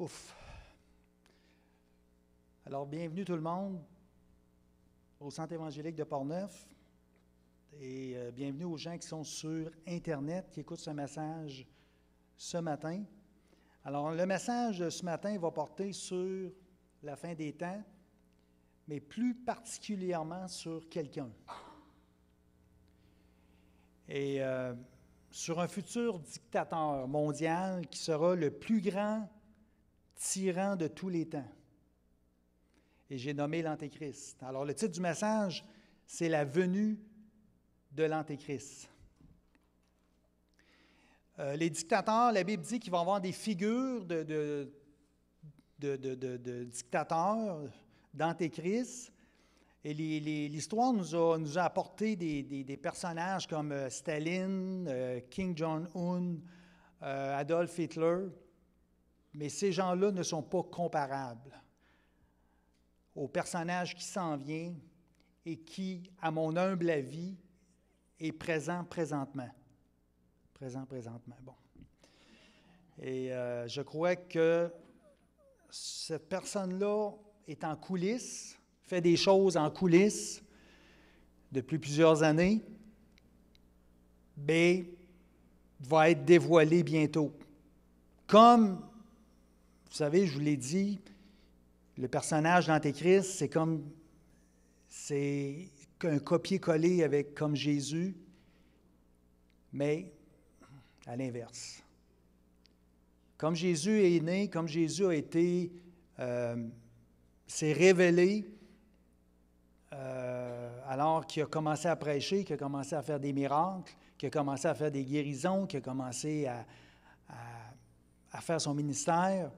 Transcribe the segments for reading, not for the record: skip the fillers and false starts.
Ouf. Alors, bienvenue tout le monde au Centre évangélique de Portneuf et bienvenue aux gens qui sont sur Internet, qui écoutent ce message ce matin. Alors, le message de ce matin va porter sur la fin des temps, mais plus particulièrement sur quelqu'un. Et sur un futur dictateur mondial qui sera le plus grand tyran de tous les temps. Et j'ai nommé l'Antéchrist. Alors, le titre du message, c'est « La venue de l'Antéchrist ». Les dictateurs, la Bible dit qu'il va y avoir des figures de dictateurs, d'Antéchrist. Et l'histoire nous a apporté des personnages comme Staline, Kim Jong-un, Adolf Hitler. Mais ces gens-là ne sont pas comparables au personnage qui s'en vient et qui, à mon humble avis, est présent présentement. Bon. Et je crois que cette personne-là est en coulisses, fait des choses en coulisses depuis plusieurs années, mais va être dévoilée bientôt. Comme, vous savez, je vous l'ai dit, le personnage d'Antéchrist, c'est un copier-coller avec comme Jésus, mais à l'inverse. Comme Jésus est né, comme Jésus a été, s'est révélé, alors qu'il a commencé à prêcher, qu'il a commencé à faire des miracles, qu'il a commencé à faire des guérisons, qu'il a commencé à faire son ministère.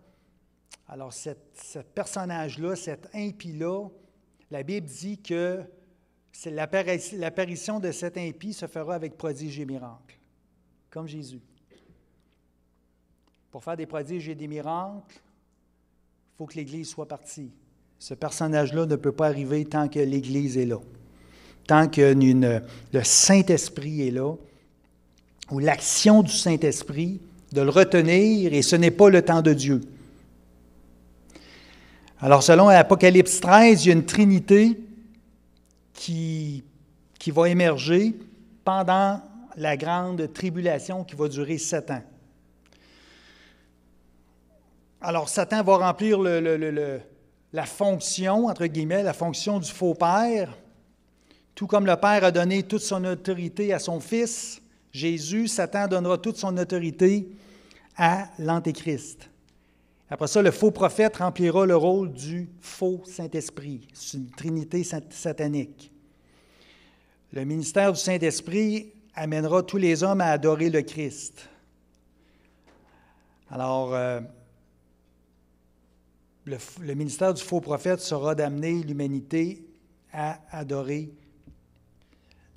Alors, ce personnage-là, cet impie-là, la Bible dit que l'apparition de cet impie se fera avec prodiges et miracles, comme Jésus. Pour faire des prodiges et des miracles, il faut que l'Église soit partie. Ce personnage-là ne peut pas arriver tant que l'Église est là, tant que le Saint-Esprit est là, ou l'action du Saint-Esprit, de le retenir, et ce n'est pas le temps de Dieu. Alors, selon Apocalypse 13, il y a une trinité qui va émerger pendant la grande tribulation qui va durer 7 ans. Alors, Satan va remplir la fonction, entre guillemets, la fonction du faux père. Tout comme le Père a donné toute son autorité à son Fils, Jésus, Satan donnera toute son autorité à l'Antéchrist. Après ça, le faux prophète remplira le rôle du faux Saint-Esprit. C'est une trinité satanique. Le ministère du Saint-Esprit amènera tous les hommes à adorer le Christ. Alors, le ministère du faux prophète sera d'amener l'humanité à adorer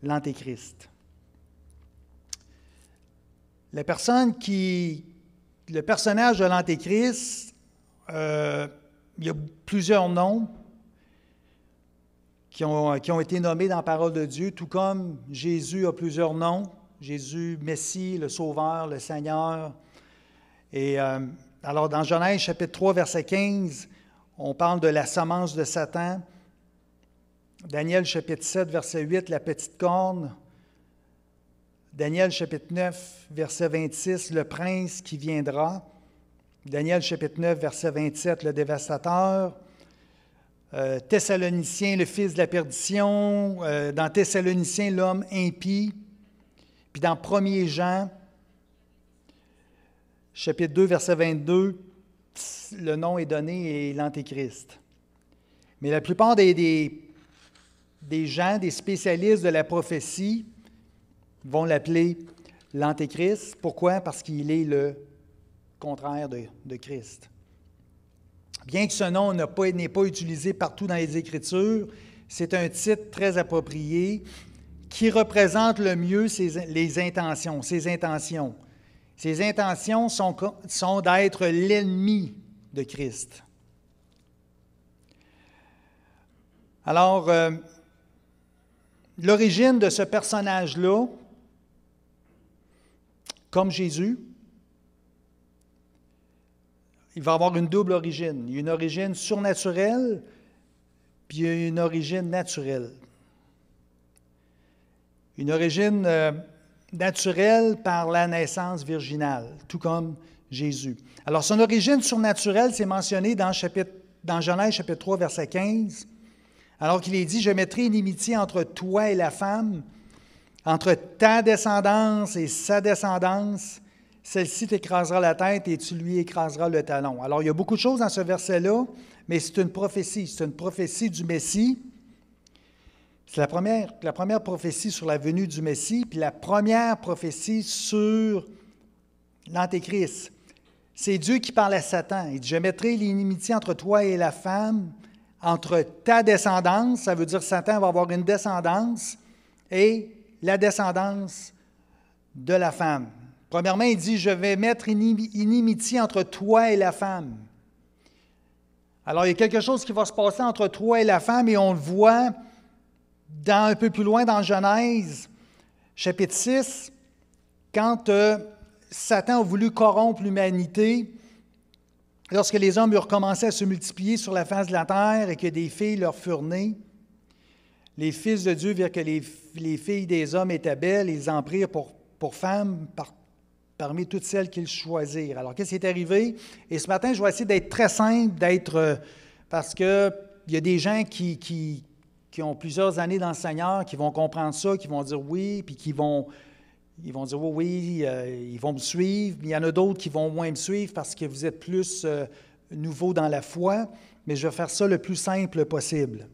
l'Antéchrist. Le personnage de l'Antéchrist, il y a plusieurs noms qui ont été nommés dans la parole de Dieu, tout comme Jésus a plusieurs noms. Jésus, Messie, le Sauveur, le Seigneur. Et alors, dans Genèse, chapitre 3, verset 15, on parle de la semence de Satan. Daniel, chapitre 7, verset 8, la petite corne. Daniel, chapitre 9, verset 26, le prince qui viendra. Daniel, chapitre 9, verset 27, le dévastateur. Thessaloniciens, le fils de la perdition. Dans Thessaloniciens, l'homme impie. Puis dans 1er Jean, chapitre 2, verset 22, le nom est donné et l'Antéchrist. Mais la plupart des gens, des spécialistes de la prophétie, vont l'appeler l'Antéchrist. Pourquoi? Parce qu'il est le contraire de Christ. Bien que ce nom n'est pas utilisé partout dans les Écritures, c'est un titre très approprié qui représente le mieux ses intentions. Ses intentions sont d'être l'ennemi de Christ. Alors, l'origine de ce personnage-là, comme Jésus, il va avoir une double origine. Il y a une origine surnaturelle, puis il y a une origine naturelle. Une origine naturelle par la naissance virginale, tout comme Jésus. Alors, son origine surnaturelle, c'est mentionné dans Genèse chapitre 3, verset 15, alors qu'il est dit « Je mettrai inimitié entre toi et la femme, entre ta descendance et sa descendance, celle-ci t'écrasera la tête et tu lui écraseras le talon. » Alors, il y a beaucoup de choses dans ce verset-là, mais c'est une prophétie du Messie. C'est la première prophétie sur la venue du Messie, puis la première prophétie sur l'Antéchrist. C'est Dieu qui parle à Satan. Il dit « Je mettrai l'inimitié entre toi et la femme, entre ta descendance », ça veut dire que Satan va avoir une descendance, et la descendance de la femme. Premièrement, il dit « Je vais mettre inimitié entre toi et la femme ». Alors, il y a quelque chose qui va se passer entre toi et la femme, et on le voit un peu plus loin dans Genèse, chapitre 6, quand Satan a voulu corrompre l'humanité, lorsque les hommes eurent commencé à se multiplier sur la face de la terre et que des filles leur furent nées, les fils de Dieu virent que les filles des hommes étaient belles, ils en prirent pour femmes parmi toutes celles qu'ils choisirent. Alors, qu'est-ce qui est arrivé? Et ce matin, je vais essayer d'être très simple, parce qu'il y a des gens qui ont plusieurs années dans le Seigneur, qui vont comprendre ça, qui vont dire oui, puis ils vont dire oui, ils vont me suivre. Mais il y en a d'autres qui vont moins me suivre parce que vous êtes plus nouveaux dans la foi, mais je vais faire ça le plus simple possible.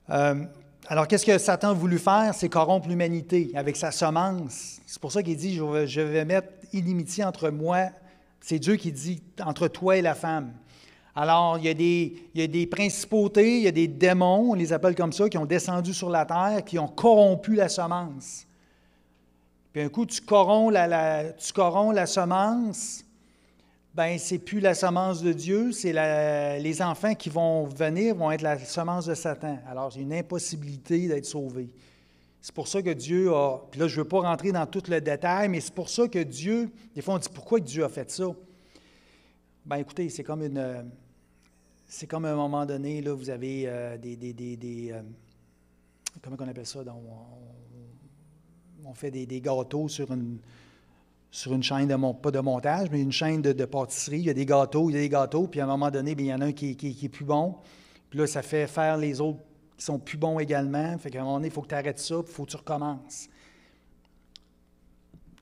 Alors, qu'est-ce que Satan a voulu faire? C'est corrompre l'humanité avec sa semence. C'est pour ça qu'il dit, je vais mettre inimitié entre moi, c'est Dieu qui dit, entre toi et la femme. Alors, il y a des principautés, il y a des démons, on les appelle comme ça, qui ont descendu sur la terre, qui ont corrompu la semence. Puis un coup, tu corromps la semence, bien, c'est plus la semence de Dieu, c'est les enfants qui vont venir vont être la semence de Satan. Alors, c'est une impossibilité d'être sauvé. C'est pour ça que Dieu a... Puis là, je ne veux pas rentrer dans tout le détail, mais c'est pour ça que Dieu... Des fois, on dit, pourquoi Dieu a fait ça? Bien, écoutez, c'est comme à un moment donné, là, vous avez comment on appelle ça? Donc, on fait des gâteaux sur une chaîne, pas de montage, mais une chaîne de pâtisserie. Il y a des gâteaux, puis à un moment donné, bien, il y en a un qui est plus bon. Puis là, ça fait faire les autres qui sont plus bons également. Fait qu'à un moment donné, il faut que tu arrêtes ça, puis il faut que tu recommences.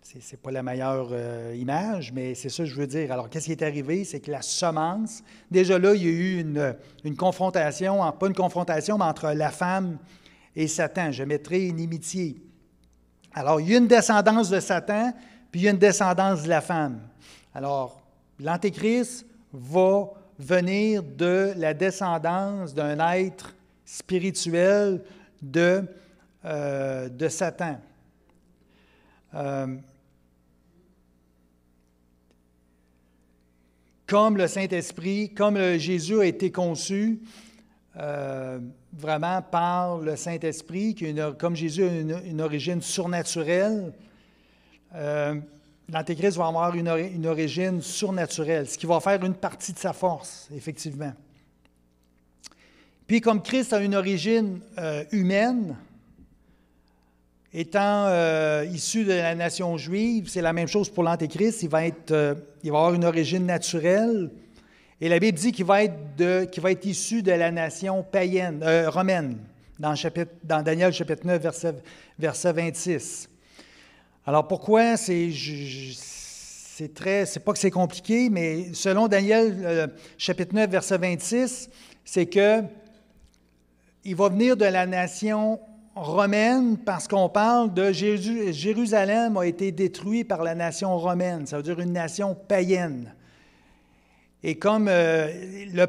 Ce n'est pas la meilleure image, mais c'est ça que je veux dire. Alors, qu'est-ce qui est arrivé? C'est que la semence, déjà là, il y a eu une confrontation, pas une confrontation, mais entre la femme et Satan. Je mettrai une inimitié. Alors, il y a une descendance de Satan, puis il y a une descendance de la femme. Alors, l'Antéchrist va venir de la descendance d'un être spirituel de Satan. Comme le Saint-Esprit, comme Jésus a été conçu vraiment par le Saint-Esprit, comme Jésus a une origine surnaturelle, l'Antéchrist va avoir une origine surnaturelle, ce qui va faire une partie de sa force, effectivement. Puis comme Christ a une origine humaine, étant issu de la nation juive, c'est la même chose pour l'Antéchrist. Il va avoir une origine naturelle. Et la Bible dit qu'il va être issu de la nation païenne, romaine, dans Daniel chapitre 9, verset 26. Alors pourquoi? C'est pas que c'est compliqué, mais selon Daniel chapitre 9, verset 26, c'est que il va venir de la nation romaine parce qu'on parle de Jérusalem a été détruit par la nation romaine, ça veut dire une nation païenne. Et comme le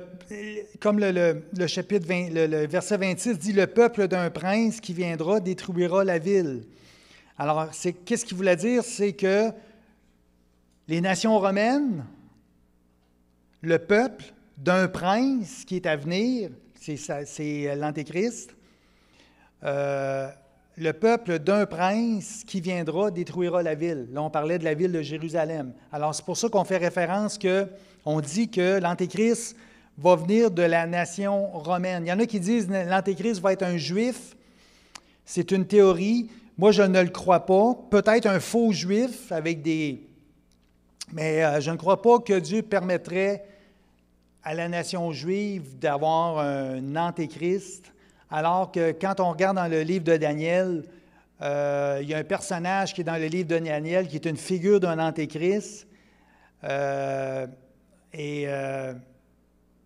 chapitre 20, le verset 26 dit, le peuple d'un prince qui viendra détruira la ville. Alors, qu'est-ce qu'il voulait dire? C'est que les nations romaines, le peuple d'un prince qui est à venir, c'est l'Antéchrist, le peuple d'un prince qui viendra détruira la ville. Là, on parlait de la ville de Jérusalem. Alors, c'est pour ça qu'on fait référence On dit que l'Antéchrist va venir de la nation romaine. Il y en a qui disent que l'Antéchrist va être un Juif. C'est une théorie. Moi, je ne le crois pas. Peut-être un faux Juif avec des... Mais je ne crois pas que Dieu permettrait à la nation juive d'avoir un Antéchrist, alors que quand on regarde dans le livre de Daniel, il y a un personnage qui est dans le livre de Daniel qui est une figure d'un Antéchrist,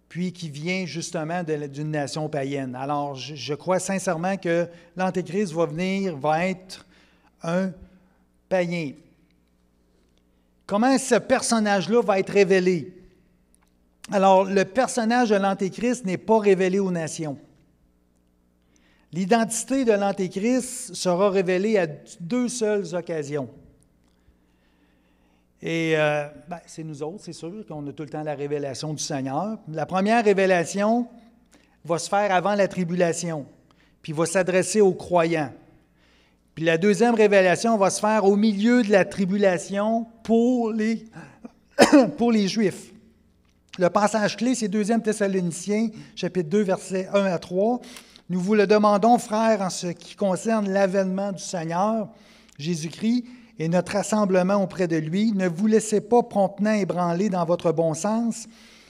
puis qui vient justement d'une nation païenne. Alors, je crois sincèrement que l'Antéchrist va être un païen. Comment ce personnage-là va être révélé? Alors, le personnage de l'Antéchrist n'est pas révélé aux nations. L'identité de l'Antéchrist sera révélée à 2 seules occasions. Et c'est nous autres, c'est sûr, qu'on a tout le temps la révélation du Seigneur. La première révélation va se faire avant la tribulation, puis va s'adresser aux croyants. Puis la deuxième révélation va se faire au milieu de la tribulation pour les Juifs. Le passage clé, c'est 2 Thessaloniciens, chapitre 2, versets 1 à 3. « Nous vous le demandons, frères, en ce qui concerne l'avènement du Seigneur, Jésus-Christ, et notre rassemblement auprès de lui. Ne vous laissez pas promptement ébranler dans votre bon sens,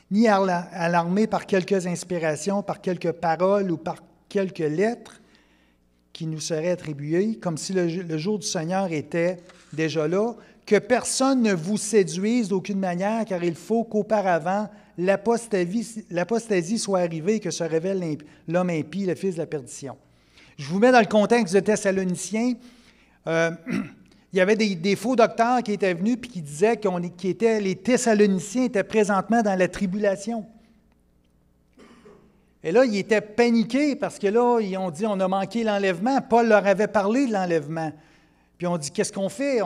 ni alarmer par quelques inspirations, par quelques paroles ou par quelques lettres qui nous seraient attribuées, comme si le jour du Seigneur était déjà là. Que personne ne vous séduise d'aucune manière, car il faut qu'auparavant l'apostasie soit arrivée et que se révèle l'homme impie, le fils de la perdition. » Je vous mets dans le contexte de Thessaloniciens. Il y avait des faux docteurs qui étaient venus et qui disaient que les Thessaloniciens étaient présentement dans la tribulation. Et là, ils étaient paniqués parce que là, ils ont dit on a manqué l'enlèvement. Paul leur avait parlé de l'enlèvement. Puis on dit qu'est-ce qu'on fait?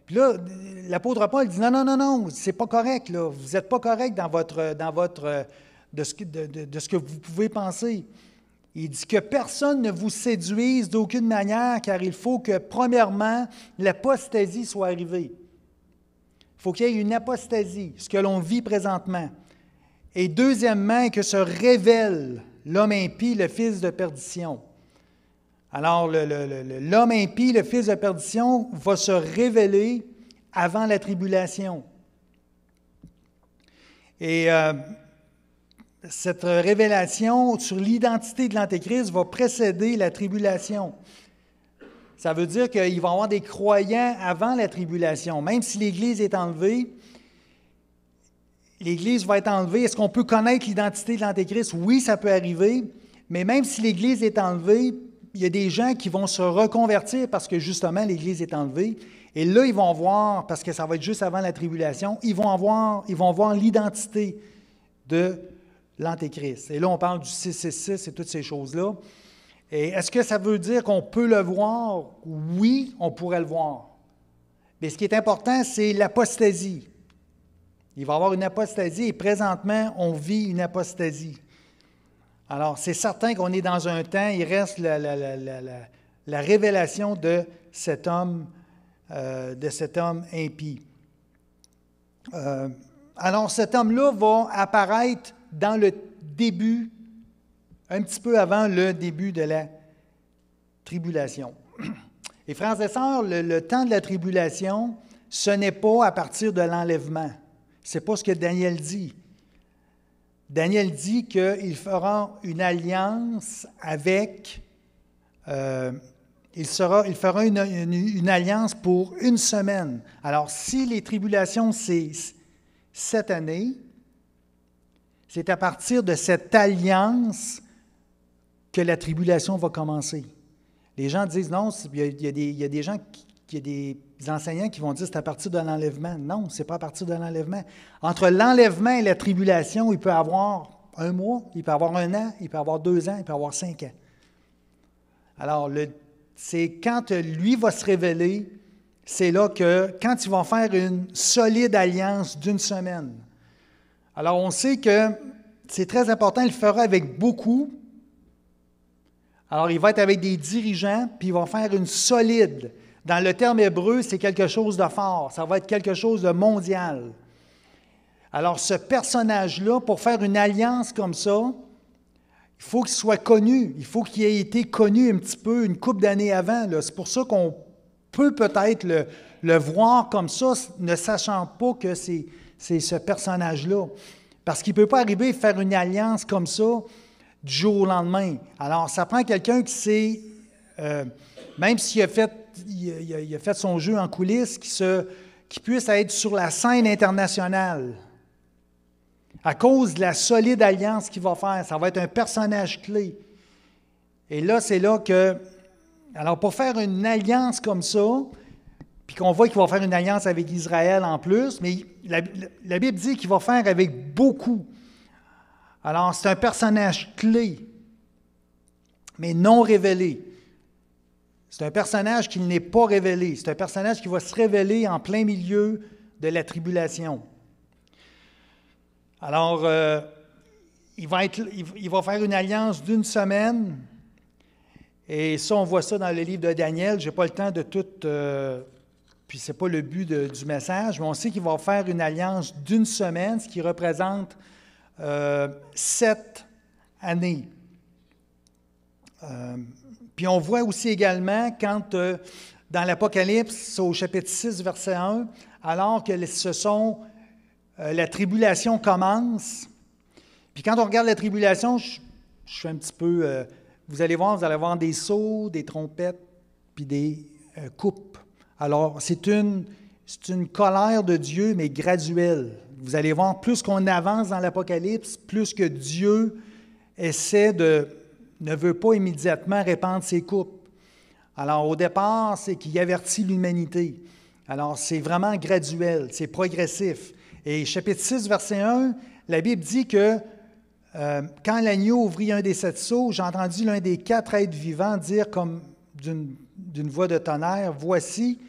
Puis là, l'apôtre Paul dit non, c'est pas correct, là. Vous n'êtes pas correct de ce que vous pouvez penser. Il dit que personne ne vous séduise d'aucune manière, car il faut que, premièrement, l'apostasie soit arrivée. Il faut qu'il y ait une apostasie, ce que l'on vit présentement. Et deuxièmement, que se révèle l'homme impie, le fils de perdition. Alors, l'homme impie, le fils de perdition, va se révéler avant la tribulation. Et cette révélation sur l'identité de l'Antéchrist va précéder la tribulation. Ça veut dire qu'il va y avoir des croyants avant la tribulation. Même si l'Église est enlevée, l'Église va être enlevée. Est-ce qu'on peut connaître l'identité de l'Antéchrist? Oui, ça peut arriver. Mais même si l'Église est enlevée, il y a des gens qui vont se reconvertir parce que justement l'Église est enlevée. Et là, ils vont voir, parce que ça va être juste avant la tribulation, ils vont voir l'identité de l'Antéchrist. Et là, on parle du 666 et toutes ces choses-là. Et est-ce que ça veut dire qu'on peut le voir? Oui, on pourrait le voir. Mais ce qui est important, c'est l'apostasie. Il va y avoir une apostasie et présentement, on vit une apostasie. Alors, c'est certain qu'on est dans un temps, il reste la révélation de cet homme impie. Alors, cet homme-là va apparaître dans le début, un petit peu avant le début de la tribulation. Et frères et sœurs, le temps de la tribulation, ce n'est pas à partir de l'enlèvement. Ce n'est pas ce que Daniel dit. Daniel dit qu'il fera une alliance avec... il fera une alliance pour 1 semaine. Alors, si les tribulations, c'est cette année, c'est à partir de cette alliance que la tribulation va commencer. Les gens disent non, il y a des gens, il y a des enseignants qui vont dire que c'est à partir de l'enlèvement. Non, ce n'est pas à partir de l'enlèvement. Entre l'enlèvement et la tribulation, il peut y avoir 1 mois, il peut y avoir 1 an, il peut y avoir 2 ans, il peut y avoir 5 ans. Alors, c'est quand lui va se révéler, c'est là que, quand ils vont faire une solide alliance d'1 semaine. Alors, on sait que c'est très important, il le fera avec beaucoup. Alors, il va être avec des dirigeants, puis ils vont faire une solide. Dans le terme hébreu, c'est quelque chose de fort. Ça va être quelque chose de mondial. Alors, ce personnage-là, pour faire une alliance comme ça, il faut qu'il soit connu. Il faut qu'il ait été connu un petit peu une couple d'années avant. C'est pour ça qu'on peut peut-être le voir comme ça, ne sachant pas que c'est ce personnage-là. Parce qu'il ne peut pas arriver à faire une alliance comme ça du jour au lendemain. Alors, ça prend quelqu'un qui sait, même s'il a fait son jeu en coulisses, qui puisse être sur la scène internationale. À cause de la solide alliance qu'il va faire, ça va être un personnage clé. Et là, c'est là que... Alors, pour faire une alliance comme ça, puis qu'on voit qu'il va faire une alliance avec Israël en plus, mais la Bible dit qu'il va faire avec beaucoup. Alors, c'est un personnage clé, mais non révélé. C'est un personnage qui n'est pas révélé. C'est un personnage qui va se révéler en plein milieu de la tribulation. Alors, il va faire une alliance d'une semaine, et ça, on voit ça dans le livre de Daniel. Je n'ai pas le temps de tout, puis ce n'est pas le but du message, mais on sait qu'il va faire une alliance d'une semaine, ce qui représente 7 années. Puis on voit aussi également quand, dans l'Apocalypse, au chapitre 6, verset 1, alors que la tribulation commence. Puis quand on regarde la tribulation, je fais un petit peu... vous allez voir des sceaux, des trompettes, puis des coupes. Alors, c'est une colère de Dieu, mais graduelle. Vous allez voir, plus qu'on avance dans l'Apocalypse, plus que Dieu ne veut pas immédiatement répandre ses coupes. Alors, au départ, c'est qu'il avertit l'humanité. Alors, c'est vraiment graduel, c'est progressif. Et chapitre 6, verset 1, la Bible dit que quand l'agneau ouvrit un des 7 sceaux, j'ai entendu l'un des 4 êtres vivants dire comme d'une voix de tonnerre, « Voici,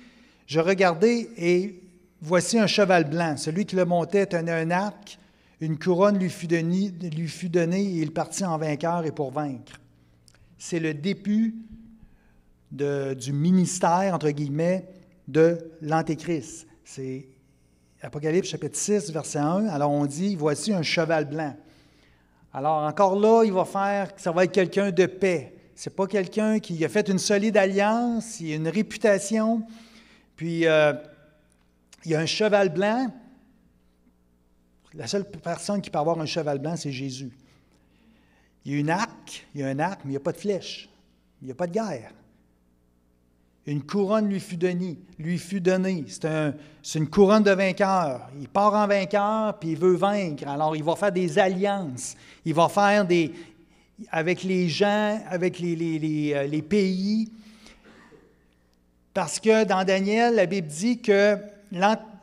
je regardais et voici un cheval blanc. Celui qui le montait tenait un arc, une couronne lui fut donnée et il partit en vainqueur et pour vaincre. » C'est le début du ministère, entre guillemets, de l'Antéchrist. C'est Apocalypse chapitre 6, verset 1. Alors on dit, « Voici un cheval blanc. » Alors encore là, ça va être quelqu'un de paix. Ce n'est pas quelqu'un qui a fait une solide alliance, il a une réputation. Puis, il y a un cheval blanc. La seule personne qui peut avoir un cheval blanc, c'est Jésus. Il y a un arc, mais il n'y a pas de flèche. Il n'y a pas de guerre. Une couronne lui fut donnée. C'est une couronne de vainqueur. Il part en vainqueur, puis il veut vaincre. Alors, il va faire des alliances. Il va faire avec les gens, avec les pays. Parce que dans Daniel, la Bible dit que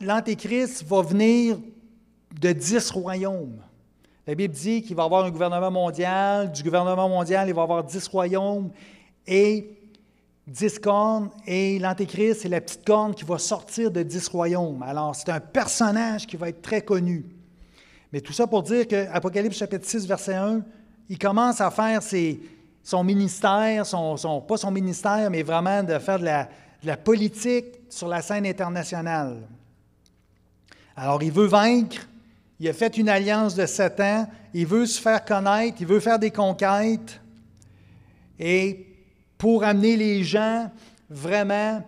l'Antéchrist va venir de 10 royaumes. La Bible dit qu'il va y avoir un gouvernement mondial. Du gouvernement mondial, il va y avoir 10 royaumes et 10 cornes. Et l'Antéchrist, c'est la petite corne qui va sortir de 10 royaumes. Alors, c'est un personnage qui va être très connu. Mais tout ça pour dire qu'Apocalypse chapitre 6, verset 1, il commence à faire son ministère, pas son ministère, mais vraiment de faire de la politique sur la scène internationale. Alors, il veut vaincre. Il a fait une alliance de 7 ans. Il veut se faire connaître. Il veut faire des conquêtes. Et pour amener les gens vraiment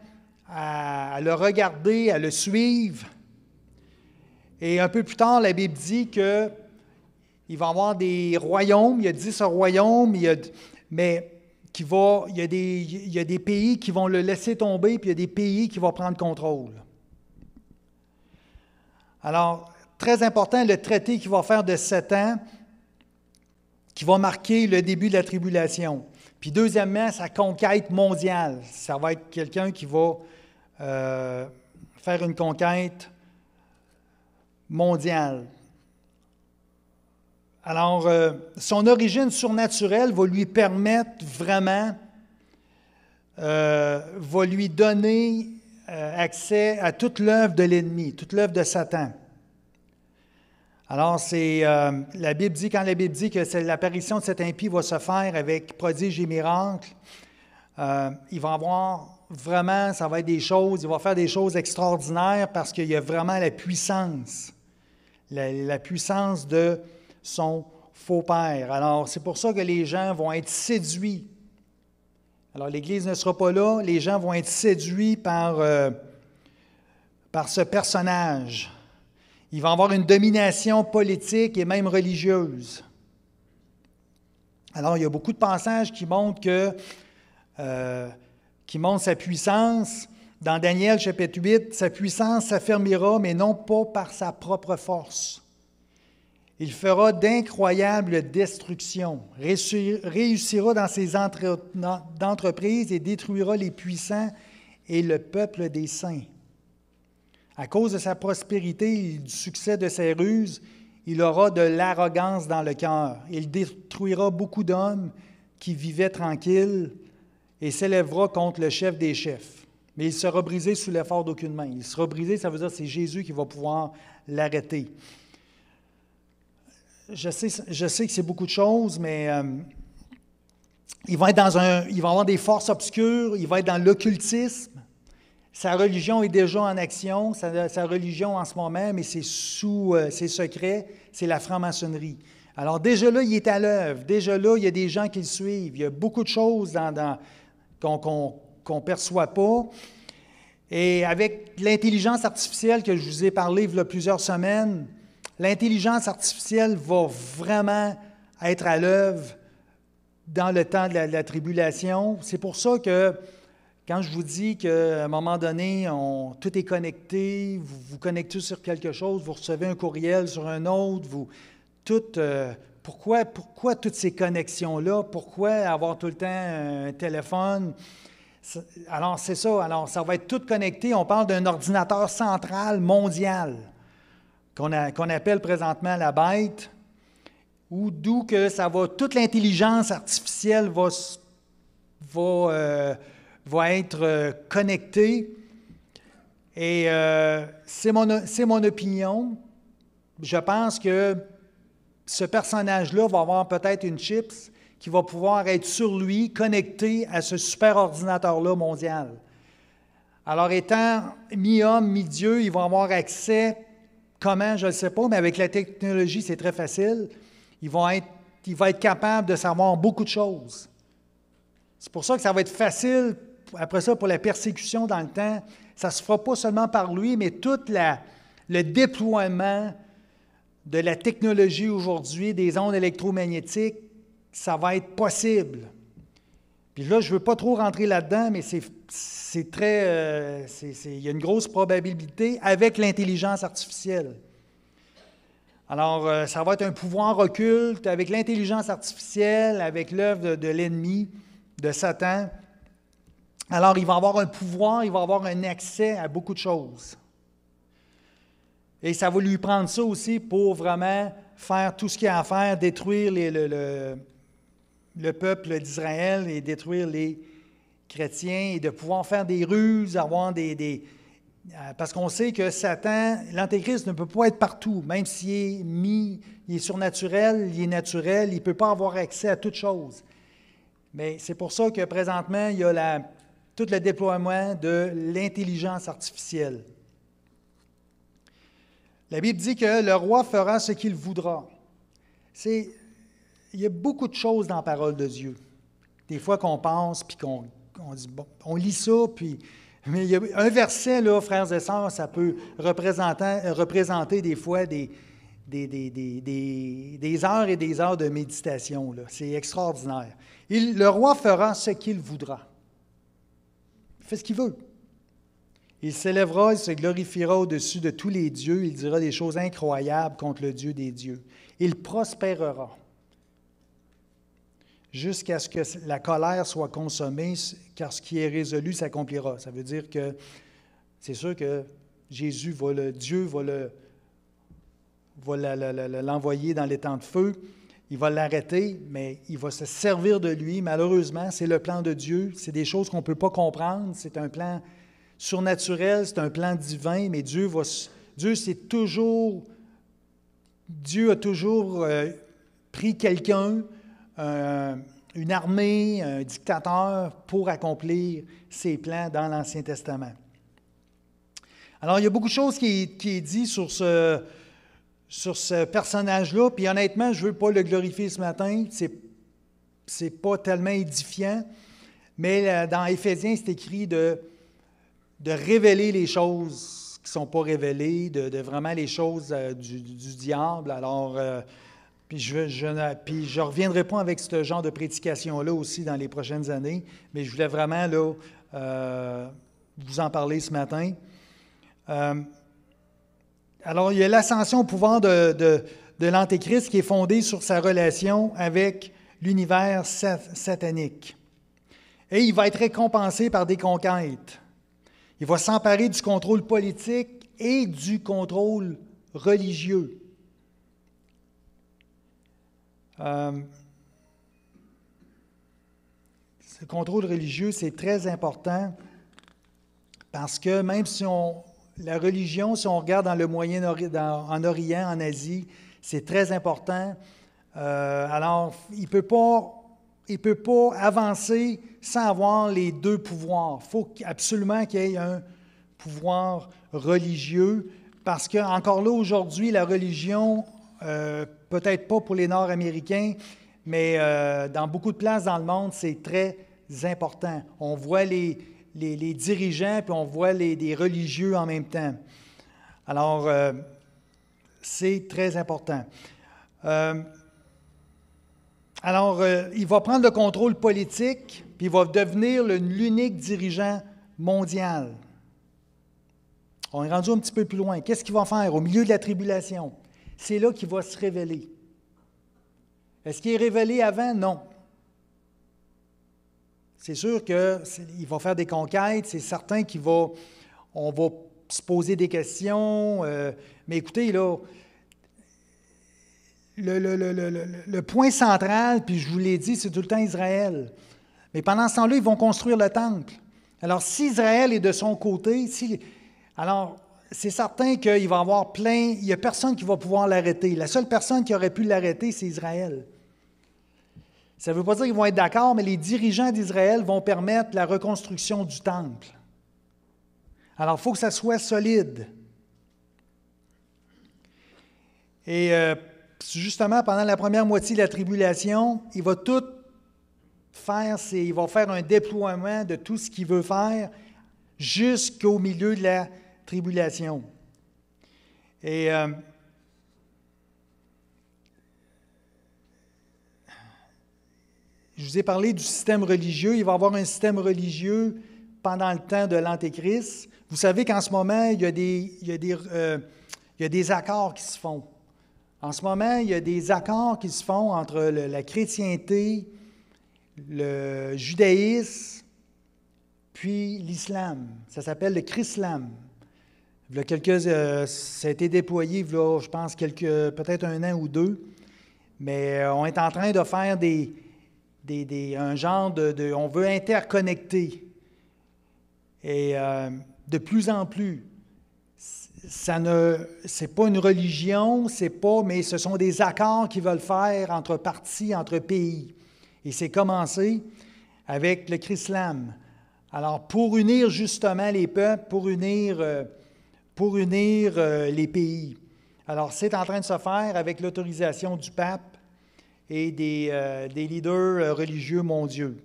à le regarder, à le suivre. Et un peu plus tard, la Bible dit qu'il va y avoir des royaumes. Il y a 10 royaumes, mais il y a des pays qui vont le laisser tomber, puis il y a des pays qui vont prendre contrôle. Alors, très important, le traité qu'il va faire de 7 ans, qui va marquer le début de la tribulation. Puis deuxièmement, sa conquête mondiale. Ça va être quelqu'un qui va faire une conquête mondiale. Alors, son origine surnaturelle va lui permettre vraiment, va lui donner accès à toute l'œuvre de l'ennemi, toute l'œuvre de Satan. Alors, la Bible dit, quand la Bible dit que l'apparition de cet impie va se faire avec prodiges et miracles, il va avoir vraiment, ça va être des choses, il va faire des choses extraordinaires parce qu'il y a vraiment la puissance la puissance de son faux père. Alors, c'est pour ça que les gens vont être séduits. Alors, l'Église ne sera pas là, les gens vont être séduits par ce personnage. Il va avoir une domination politique et même religieuse. Alors, il y a beaucoup de passages qui montrent sa puissance. Dans Daniel, chapitre 8, sa puissance s'affermira, mais non pas par sa propre force. Il fera d'incroyables destructions, réussira dans ses entreprises et détruira les puissants et le peuple des saints. À cause de sa prospérité et du succès de ses ruses, il aura de l'arrogance dans le cœur. Il détruira beaucoup d'hommes qui vivaient tranquilles et s'élèvera contre le chef des chefs. Mais il sera brisé sous l'effort d'aucune main. Il sera brisé, ça veut dire que c'est Jésus qui va pouvoir l'arrêter. Je sais que c'est beaucoup de choses, mais il va avoir des forces obscures, il va être dans l'occultisme. Sa religion est déjà en action, sa religion en ce moment, mais c'est sous ses secrets, c'est la franc-maçonnerie. Alors déjà là, il est à l'œuvre, déjà là, il y a des gens qui le suivent, il y a beaucoup de choses qu'on ne perçoit pas. Et avec l'intelligence artificielle que je vous ai parlé il y a plusieurs semaines, l'intelligence artificielle va vraiment être à l'œuvre dans le temps de la tribulation. C'est pour ça que quand je vous dis qu'à un moment donné, tout est connecté, vous vous connectez sur quelque chose, vous recevez un courriel sur un autre, pourquoi toutes ces connexions-là? Pourquoi avoir tout le temps un téléphone? Alors, c'est ça. Alors, ça va être tout connecté. On parle d'un ordinateur central mondial qu'on appelle présentement la bête, d'où que ça va, toute l'intelligence artificielle va être connectée. Et c'est mon opinion. Je pense que ce personnage-là va avoir peut-être une chip qui va pouvoir être sur lui, connecté à ce super ordinateur-là mondial. Alors, étant mi-homme, mi-dieu, il va avoir accès, comment, je ne sais pas, mais avec la technologie, c'est très facile. Il va être capable de savoir beaucoup de choses. C'est pour ça que ça va être facile, après ça, pour la persécution dans le temps. Ça ne se fera pas seulement par lui, mais tout le déploiement de la technologie aujourd'hui, des ondes électromagnétiques, ça va être possible. Puis là, je ne veux pas trop rentrer là-dedans, mais il y a une grosse probabilité avec l'intelligence artificielle. Alors, ça va être un pouvoir occulte avec l'intelligence artificielle, avec l'œuvre de l'ennemi, de Satan. Alors, il va avoir un pouvoir, il va avoir un accès à beaucoup de choses. Et ça va lui prendre ça aussi pour vraiment faire tout ce qu'il y a à faire, détruire le peuple d'Israël et détruire les chrétiens et de pouvoir faire des ruses, avoir parce qu'on sait que Satan, l'Antéchrist ne peut pas être partout, même s'il est surnaturel, il est naturel, il ne peut pas avoir accès à toutes choses. Mais c'est pour ça que présentement, il y a tout le déploiement de l'intelligence artificielle. La Bible dit que le roi fera ce qu'il voudra. Il y a beaucoup de choses dans la parole de Dieu. Des fois qu'on pense, puis qu'on dit, bon, on lit ça, mais il y a un verset, là, frères et sœurs, ça peut représenter des fois des heures et des heures de méditation. Là. C'est extraordinaire. Le roi fera ce qu'il voudra. Il fait ce qu'il veut. Il s'élèvera, il se glorifiera au-dessus de tous les dieux, il dira des choses incroyables contre le Dieu des dieux. Il prospérera jusqu'à ce que la colère soit consommée, car ce qui est résolu s'accomplira. Ça veut dire que c'est sûr que Jésus Dieu va l'envoyer dans les temps de feu, il va l'arrêter, mais il va se servir de lui. Malheureusement, c'est le plan de Dieu, c'est des choses qu'on ne peut pas comprendre, c'est un plan surnaturel, c'est un plan divin, mais Dieu a toujours pris quelqu'un, une armée, un dictateur, pour accomplir ses plans dans l'Ancien Testament. Alors, il y a beaucoup de choses qui est dit sur sur ce personnage-là. Puis honnêtement, je ne veux pas le glorifier ce matin. C'est pas tellement édifiant. Mais dans Éphésiens, c'est écrit de révéler les choses qui ne sont pas révélées, de vraiment les choses du diable. Alors, puis je reviendrai pas avec ce genre de prédication-là aussi dans les prochaines années, mais je voulais vraiment là, vous en parler ce matin. Alors, il y a l'ascension au pouvoir de l'Antéchrist qui est fondée sur sa relation avec l'univers satanique. Et il va être récompensé par des conquêtes. Il va s'emparer du contrôle politique et du contrôle religieux. Ce contrôle religieux, c'est très important parce que même si la religion, si on regarde dans le en Orient, en Asie, c'est très important. Alors, il ne peut pas avancer sans avoir les deux pouvoirs. Il faut absolument qu'il y ait un pouvoir religieux parce que, encore là, aujourd'hui, la religion, peut-être pas pour les Nord-Américains, mais dans beaucoup de places dans le monde, c'est très important. On voit les dirigeants, puis on voit les religieux en même temps. Alors, c'est très important. Alors, il va prendre le contrôle politique, puis il va devenir l'unique dirigeant mondial. On est rendu un petit peu plus loin. Qu'est-ce qu'il va faire au milieu de la tribulation? C'est là qu'il va se révéler. Est-ce qu'il est révélé avant? Non. C'est sûr qu'il va faire des conquêtes, c'est certain on va se poser des questions, mais écoutez, là, le point central, puis je vous l'ai dit, c'est tout le temps Israël. Mais pendant ce temps-là, ils vont construire le temple. Alors, si Israël est de son côté, alors c'est certain qu'il va y avoir il n'y a personne qui va pouvoir l'arrêter. La seule personne qui aurait pu l'arrêter, c'est Israël. Ça ne veut pas dire qu'ils vont être d'accord, mais les dirigeants d'Israël vont permettre la reconstruction du temple. Alors, il faut que ça soit solide. Et justement, pendant la première moitié de la tribulation, il va tout faire, il va faire un déploiement de tout ce qu'il veut faire jusqu'au milieu de la tribulation. Et je vous ai parlé du système religieux. Il va y avoir un système religieux pendant le temps de l'Antéchrist. Vous savez qu'en ce moment, il y a des accords qui se font. En ce moment, il y a des accords qui se font entre la chrétienté, le judaïsme, puis l'islam. Ça s'appelle le Chrislam. Ça a été déployé, je pense, peut-être 1 an ou 2. Mais on est en train de faire un genre on veut interconnecter. Et de plus en plus, c'est pas une religion, mais ce sont des accords qu'ils veulent faire entre partis, entre pays. Et c'est commencé avec le Chrislam. Alors, pour unir justement les peuples, pour unir les pays. Alors, c'est en train de se faire avec l'autorisation du pape et des leaders religieux mondiaux,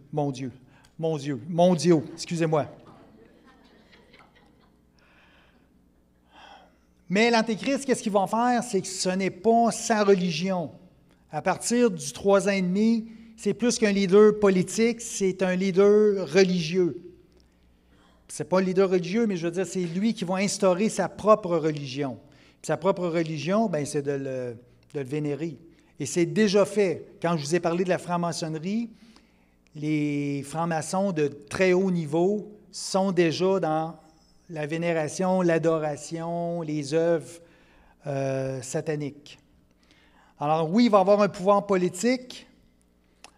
excusez-moi. Mais l'Antéchrist, qu'est-ce qu'ils vont faire? C'est que ce n'est pas sa religion. À partir du 3 ans et demi, c'est plus qu'un leader politique, c'est un leader religieux. Ce n'est pas un leader religieux, mais je veux dire, c'est lui qui va instaurer sa propre religion. Puis sa propre religion, bien, c'est de le vénérer. Et c'est déjà fait. Quand je vous ai parlé de la franc-maçonnerie, les francs-maçons de très haut niveau sont déjà dans la vénération, l'adoration, les œuvres sataniques. Alors oui, il va avoir un pouvoir politique,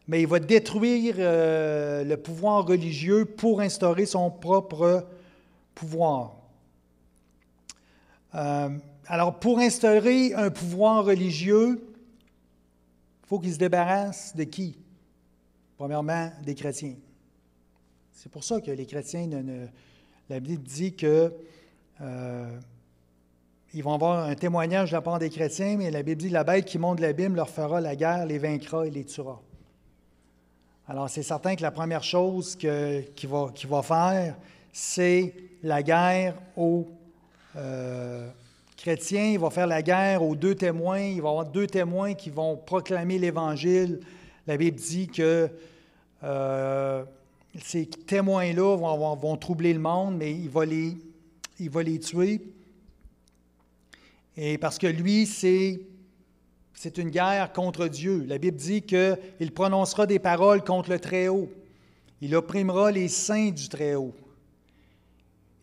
mais il va détruire le pouvoir religieux pour instaurer son propre pouvoir. Alors, pour instaurer un pouvoir religieux, il faut qu'il se débarrasse de qui? Premièrement, des chrétiens. C'est pour ça que les chrétiens, la Bible dit que ils vont avoir un témoignage de la part des chrétiens, mais la Bible dit, la bête qui monte de l'abîme leur fera la guerre, les vaincra et les tuera. Alors, c'est certain que la première chose qu'il va faire, c'est la guerre aux chrétiens. Il va faire la guerre aux 2 témoins. Il va y avoir 2 témoins qui vont proclamer l'Évangile. La Bible dit que ces témoins-là vont troubler le monde, mais il va les tuer. Et parce que lui, c'est une guerre contre Dieu. La Bible dit qu'il prononcera des paroles contre le Très-Haut. Il opprimera les saints du Très-Haut.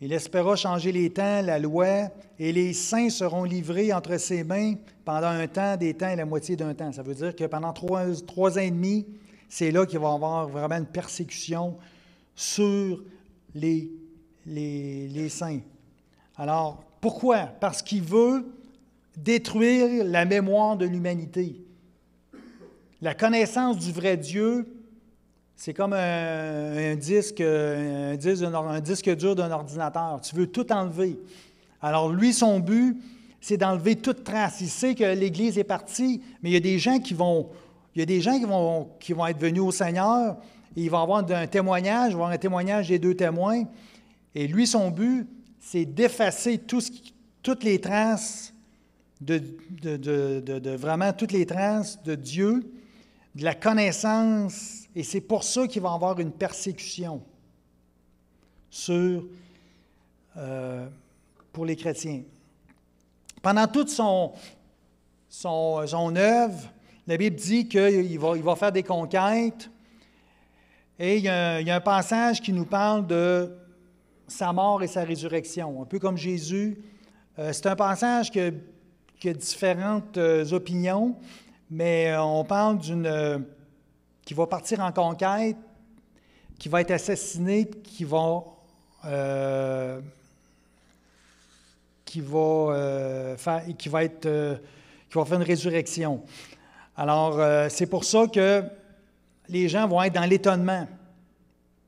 Il espéra changer les temps, la loi, et les saints seront livrés entre ses mains pendant un temps, des temps et la moitié d'un temps. Ça veut dire que pendant 3 ans et demi, c'est là qu'il va y avoir vraiment une persécution sur les saints. Alors, pourquoi? Parce qu'il veut détruire la mémoire de l'humanité. La connaissance du vrai Dieu, c'est comme un disque dur d'un ordinateur. Tu veux tout enlever. Alors, lui, son but, c'est d'enlever toute trace. Il sait que l'Église est partie, mais il y a des gens qui vont être venus au Seigneur, et il va avoir un témoignage, il va avoir un témoignage des 2 témoins, et lui, son but, c'est d'effacer toutes les traces vraiment toutes les traces de Dieu, de la connaissance, et c'est pour ça qu'il va y avoir une persécution pour les chrétiens. Pendant toute son œuvre, la Bible dit qu'il va faire des conquêtes, et il y a un passage qui nous parle de sa mort et sa résurrection, un peu comme Jésus. C'est un passage qui a différentes opinions, mais on parle qui va partir en conquête, qui va être assassiné, qui va faire une résurrection. Alors, c'est pour ça que les gens vont être dans l'étonnement,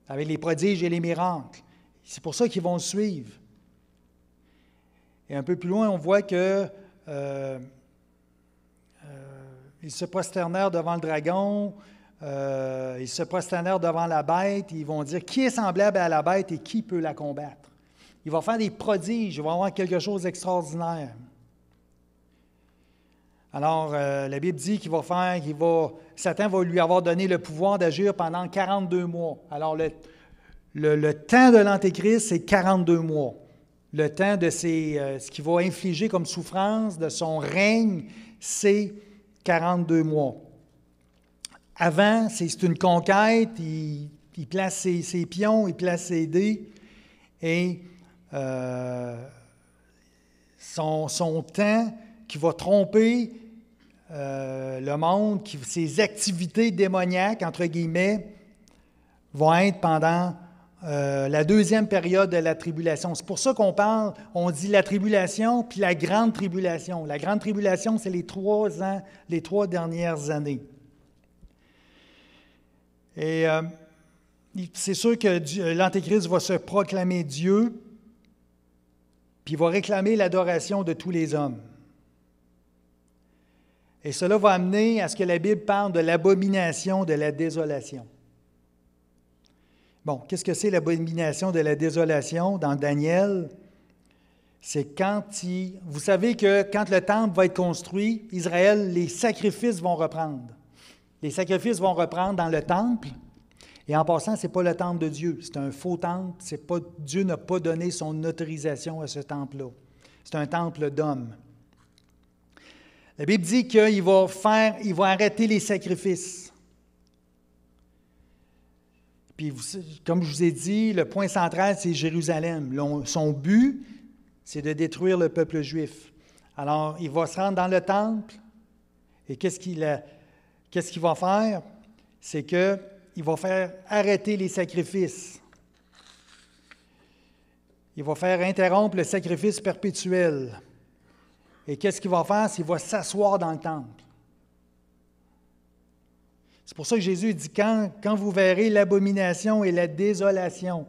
avec les prodiges et les miracles. C'est pour ça qu'ils vont le suivre. Et un peu plus loin, on voit que ils se prosternèrent devant le dragon, ils se prosternèrent devant la bête, et ils vont dire, qui est semblable à la bête et qui peut la combattre? Il va faire des prodiges, il va avoir quelque chose d'extraordinaire. Alors, la Bible dit Satan va lui avoir donné le pouvoir d'agir pendant 42 mois. Alors, le temps de l'Antéchrist, c'est 42 mois. Le temps de ce qu'il va infliger comme souffrance, de son règne, c'est 42 mois. Avant, c'est une conquête, il place ses pions, il place ses dés, et son temps qui va tromper le monde, ses activités démoniaques, entre guillemets, vont être pendant la 2e période de la tribulation. C'est pour ça on dit la tribulation, puis la grande tribulation. La grande tribulation, c'est les 3 ans, les 3 dernières années. Et c'est sûr que l'Antéchrist va se proclamer Dieu, puis il va réclamer l'adoration de tous les hommes. Et cela va amener à ce que la Bible parle de l'abomination de la désolation. Bon, qu'est-ce que c'est l'abomination de la désolation dans Daniel? C'est vous savez que quand le temple va être construit, Israël, les sacrifices vont reprendre. Les sacrifices vont reprendre dans le temple. Et en passant, ce n'est pas le temple de Dieu, c'est un faux temple. Dieu n'a pas donné son autorisation à ce temple-là. C'est un temple d'hommes. La Bible dit qu'il va arrêter les sacrifices. Puis, comme je vous ai dit, le point central, c'est Jérusalem. Son but, c'est de détruire le peuple juif. Alors, il va se rendre dans le temple, et qu'est-ce qu'il va faire? C'est qu'il va faire arrêter les sacrifices. Il va faire interrompre le sacrifice perpétuel. Et qu'est-ce qu'il va faire? C'est qu'il va s'asseoir dans le temple. C'est pour ça que Jésus dit, quand vous verrez l'abomination et la désolation,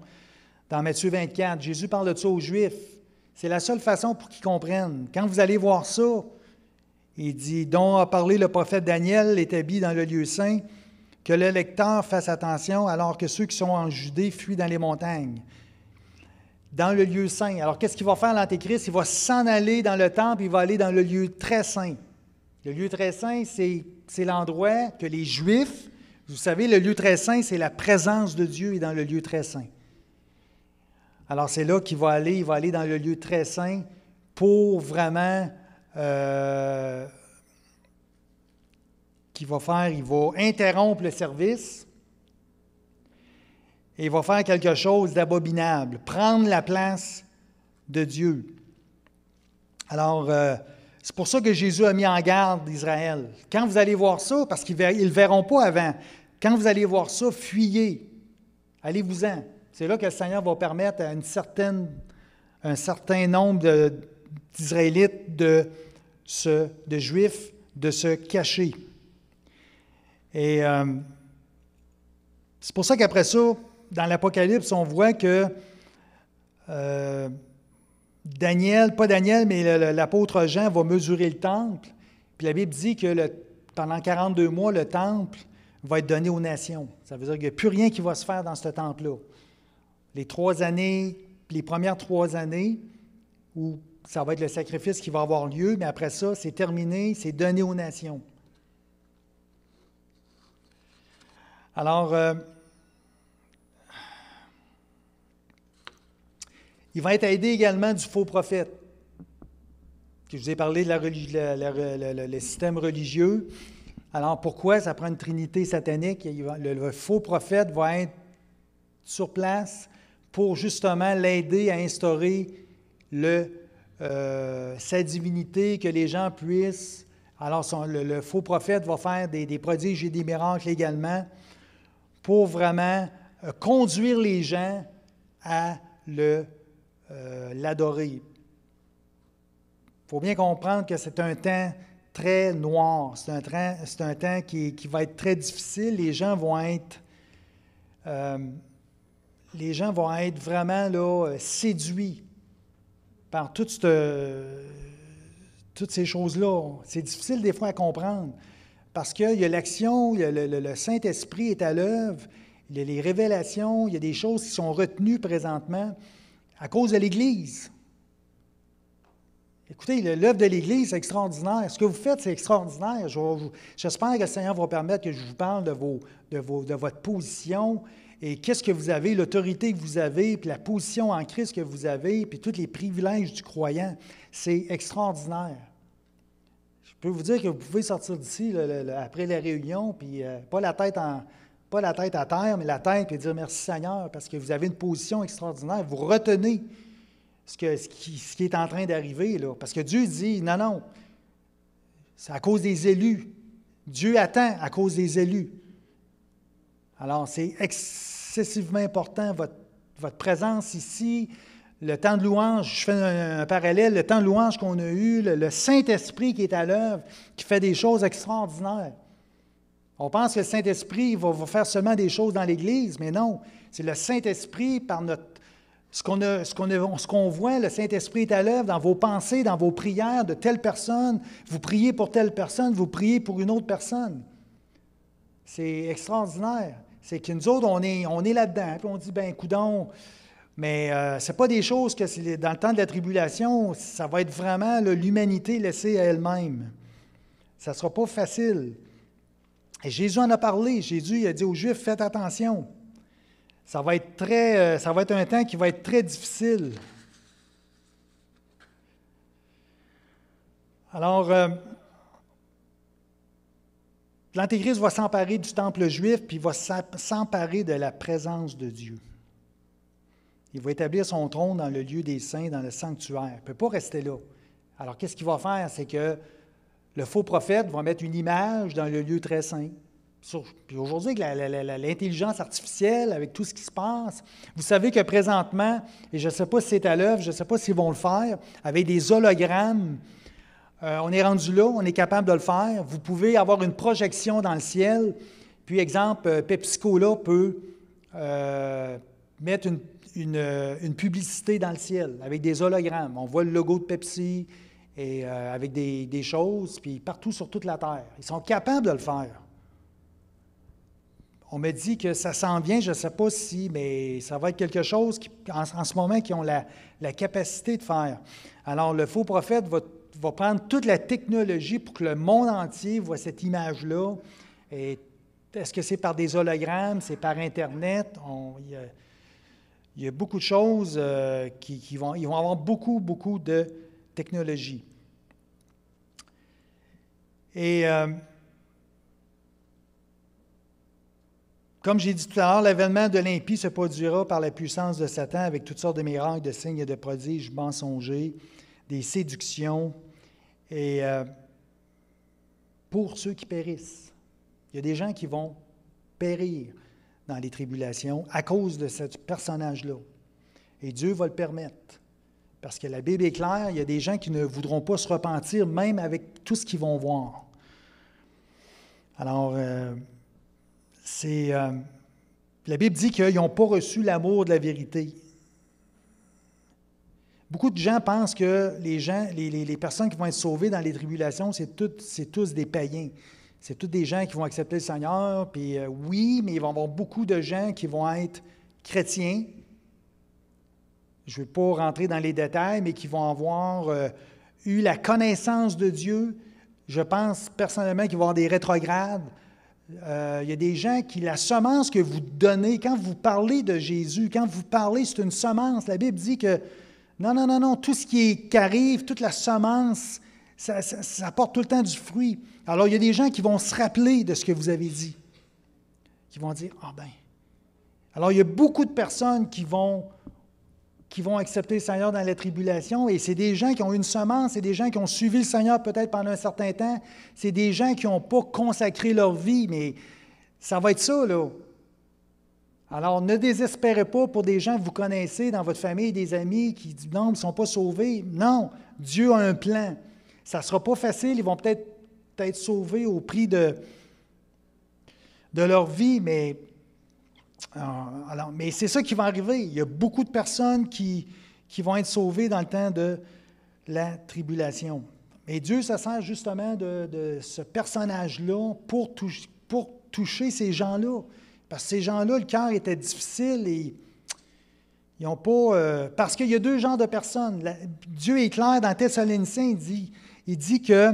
dans Matthieu 24, Jésus parle de ça aux Juifs. C'est la seule façon pour qu'ils comprennent. Quand vous allez voir ça, il dit, dont a parlé le prophète Daniel, établi dans le lieu saint, que le lecteur fasse attention alors que ceux qui sont en Judée fuient dans les montagnes. Dans le lieu saint. Alors, qu'est-ce qu'il va faire l'Antéchrist? Il va s'en aller dans le temple, il va aller dans le lieu très saint. Le lieu très saint, c'est l'endroit que les Juifs, vous savez, le lieu très saint, c'est la présence de Dieu est dans le lieu très saint. Alors, c'est là qu'il va aller, il va aller dans le lieu très saint pour vraiment, qu'il va faire, il va interrompre le service et il va faire quelque chose d'abominable, prendre la place de Dieu. Alors, c'est pour ça que Jésus a mis en garde Israël. Quand vous allez voir ça, parce qu'ils ne le verront pas avant, quand vous allez voir ça, fuyez, allez-vous-en. C'est là que le Seigneur va permettre à un certain nombre d'Israélites, de Juifs, de se cacher. Et c'est pour ça qu'après ça, dans l'Apocalypse, on voit que l'apôtre Jean va mesurer le temple. Puis la Bible dit que pendant 42 mois, le temple va être donné aux nations. Ça veut dire qu'il n'y a plus rien qui va se faire dans ce temple-là. Les premières 3 années, où ça va être le sacrifice qui va avoir lieu, mais après ça, c'est terminé, c'est donné aux nations. Alors, il va être aidé également du faux prophète. Je vous ai parlé de le système religieux. Alors, pourquoi? Ça prend une trinité satanique. Le faux prophète va être sur place pour justement l'aider à instaurer sa divinité, que les gens puissent... Alors, le faux prophète va faire des prodiges et des miracles également pour vraiment conduire les gens à l'adorer. Il faut bien comprendre que c'est un temps très noir, c'est un temps qui va être très difficile. Les gens vont être vraiment là, séduits par toutes ces choses-là. C'est difficile des fois à comprendre parce qu'il y a l'action, le Saint-Esprit est à l'œuvre, il y a les révélations, il y a des choses qui sont retenues présentement à cause de l'Église. Écoutez, l'œuvre de l'Église, c'est extraordinaire. Ce que vous faites, c'est extraordinaire. J'espère que le Seigneur va permettre que je vous parle de votre position et qu'est-ce que vous avez, l'autorité que vous avez, puis la position en Christ que vous avez, puis tous les privilèges du croyant. C'est extraordinaire. Je peux vous dire que vous pouvez sortir d'ici après la réunion, puis pas la tête à terre, mais la tête, et dire merci Seigneur, parce que vous avez une position extraordinaire. Vous retenez ce qui est en train d'arriver, là. Parce que Dieu dit, non, c'est à cause des élus. Dieu attend à cause des élus. Alors, c'est excessivement important, votre présence ici, le temps de louange, je fais un parallèle, le temps de louange qu'on a eu, le Saint-Esprit qui est à l'œuvre, qui fait des choses extraordinaires. On pense que le Saint-Esprit va faire seulement des choses dans l'Église, mais non, c'est le Saint-Esprit par ce qu'on voit, le Saint-Esprit est à l'œuvre dans vos pensées, dans vos prières de telle personne. Vous priez pour telle personne, vous priez pour une autre personne. C'est extraordinaire. C'est que nous autres, on est là-dedans. Puis on dit, coudonc, mais ce n'est pas des choses que dans le temps de la tribulation, ça va être vraiment l'humanité laissée à elle-même. Ça ne sera pas facile. Et Jésus en a parlé. Jésus il a dit aux Juifs, faites attention. Ça va être un temps qui va être très difficile. Alors, l'Antéchrist va s'emparer du temple juif, puis il va s'emparer de la présence de Dieu. Il va établir son trône dans le lieu des saints, dans le sanctuaire. Il ne peut pas rester là. Alors, qu'est-ce qu'il va faire? C'est que le faux prophète va mettre une image dans le lieu très saint. Puis aujourd'hui, avec l'intelligence artificielle, avec tout ce qui se passe, vous savez que présentement, et je ne sais pas si c'est à l'œuvre, je ne sais pas s'ils vont le faire, avec des hologrammes, on est rendu là, on est capable de le faire. Vous pouvez avoir une projection dans le ciel. Puis, exemple, Pepsi Cola peut mettre une publicité dans le ciel avec des hologrammes. On voit le logo de Pepsi et avec des choses, puis partout sur toute la Terre. Ils sont capables de le faire. On me dit que ça s'en vient, je ne sais pas si, mais ça va être quelque chose en ce moment qui ont la capacité de faire. Alors, le faux prophète va prendre toute la technologie pour que le monde entier voit cette image-là. Et est-ce que c'est par des hologrammes, c'est par Internet? Il y a beaucoup de choses ils vont avoir beaucoup, beaucoup de technologie. Et comme j'ai dit tout à l'heure, l'avènement de l'impie se produira par la puissance de Satan avec toutes sortes de miracles, de signes et de prodiges mensongers, des séductions, et pour ceux qui périssent. Il y a des gens qui vont périr dans les tribulations à cause de ce personnage-là. Et Dieu va le permettre. Parce que la Bible est claire, il y a des gens qui ne voudront pas se repentir, même avec tout ce qu'ils vont voir. Alors, la Bible dit qu'ils n'ont pas reçu l'amour de la vérité. Beaucoup de gens pensent que les personnes qui vont être sauvées dans les tribulations, c'est tous des païens. C'est tous des gens qui vont accepter le Seigneur, puis oui, mais il va y avoir beaucoup de gens qui vont être chrétiens. Je ne vais pas rentrer dans les détails, mais qui vont avoir eu la connaissance de Dieu. Je pense personnellement qu'il va y avoir des rétrogrades. Il y a des gens qui, la semence que vous donnez, quand vous parlez de Jésus, quand vous parlez, c'est une semence. La Bible dit que non, tout ce qui arrive, toute la semence, ça porte tout le temps du fruit. Alors, il y a des gens qui vont se rappeler de ce que vous avez dit, qui vont dire, ah ben. Alors, il y a beaucoup de personnes qui vont accepter le Seigneur dans la tribulation, et c'est des gens qui ont une semence, c'est des gens qui ont suivi le Seigneur peut-être pendant un certain temps, c'est des gens qui n'ont pas consacré leur vie, mais ça va être ça, là. Alors, ne désespérez pas pour des gens que vous connaissez dans votre famille, des amis qui disent non, ils ne sont pas sauvés. Non, Dieu a un plan. Ça ne sera pas facile, ils vont peut-être être sauvés au prix de leur vie, mais c'est ça qui va arriver. Il y a beaucoup de personnes qui vont être sauvées dans le temps de la tribulation. Et Dieu se sert justement de ce personnage-là pour toucher ces gens-là. Parce que ces gens-là, le cœur était difficile et ils n'ont pas... parce qu'il y a deux genres de personnes. Dieu est clair dans Thessaloniciens, il dit que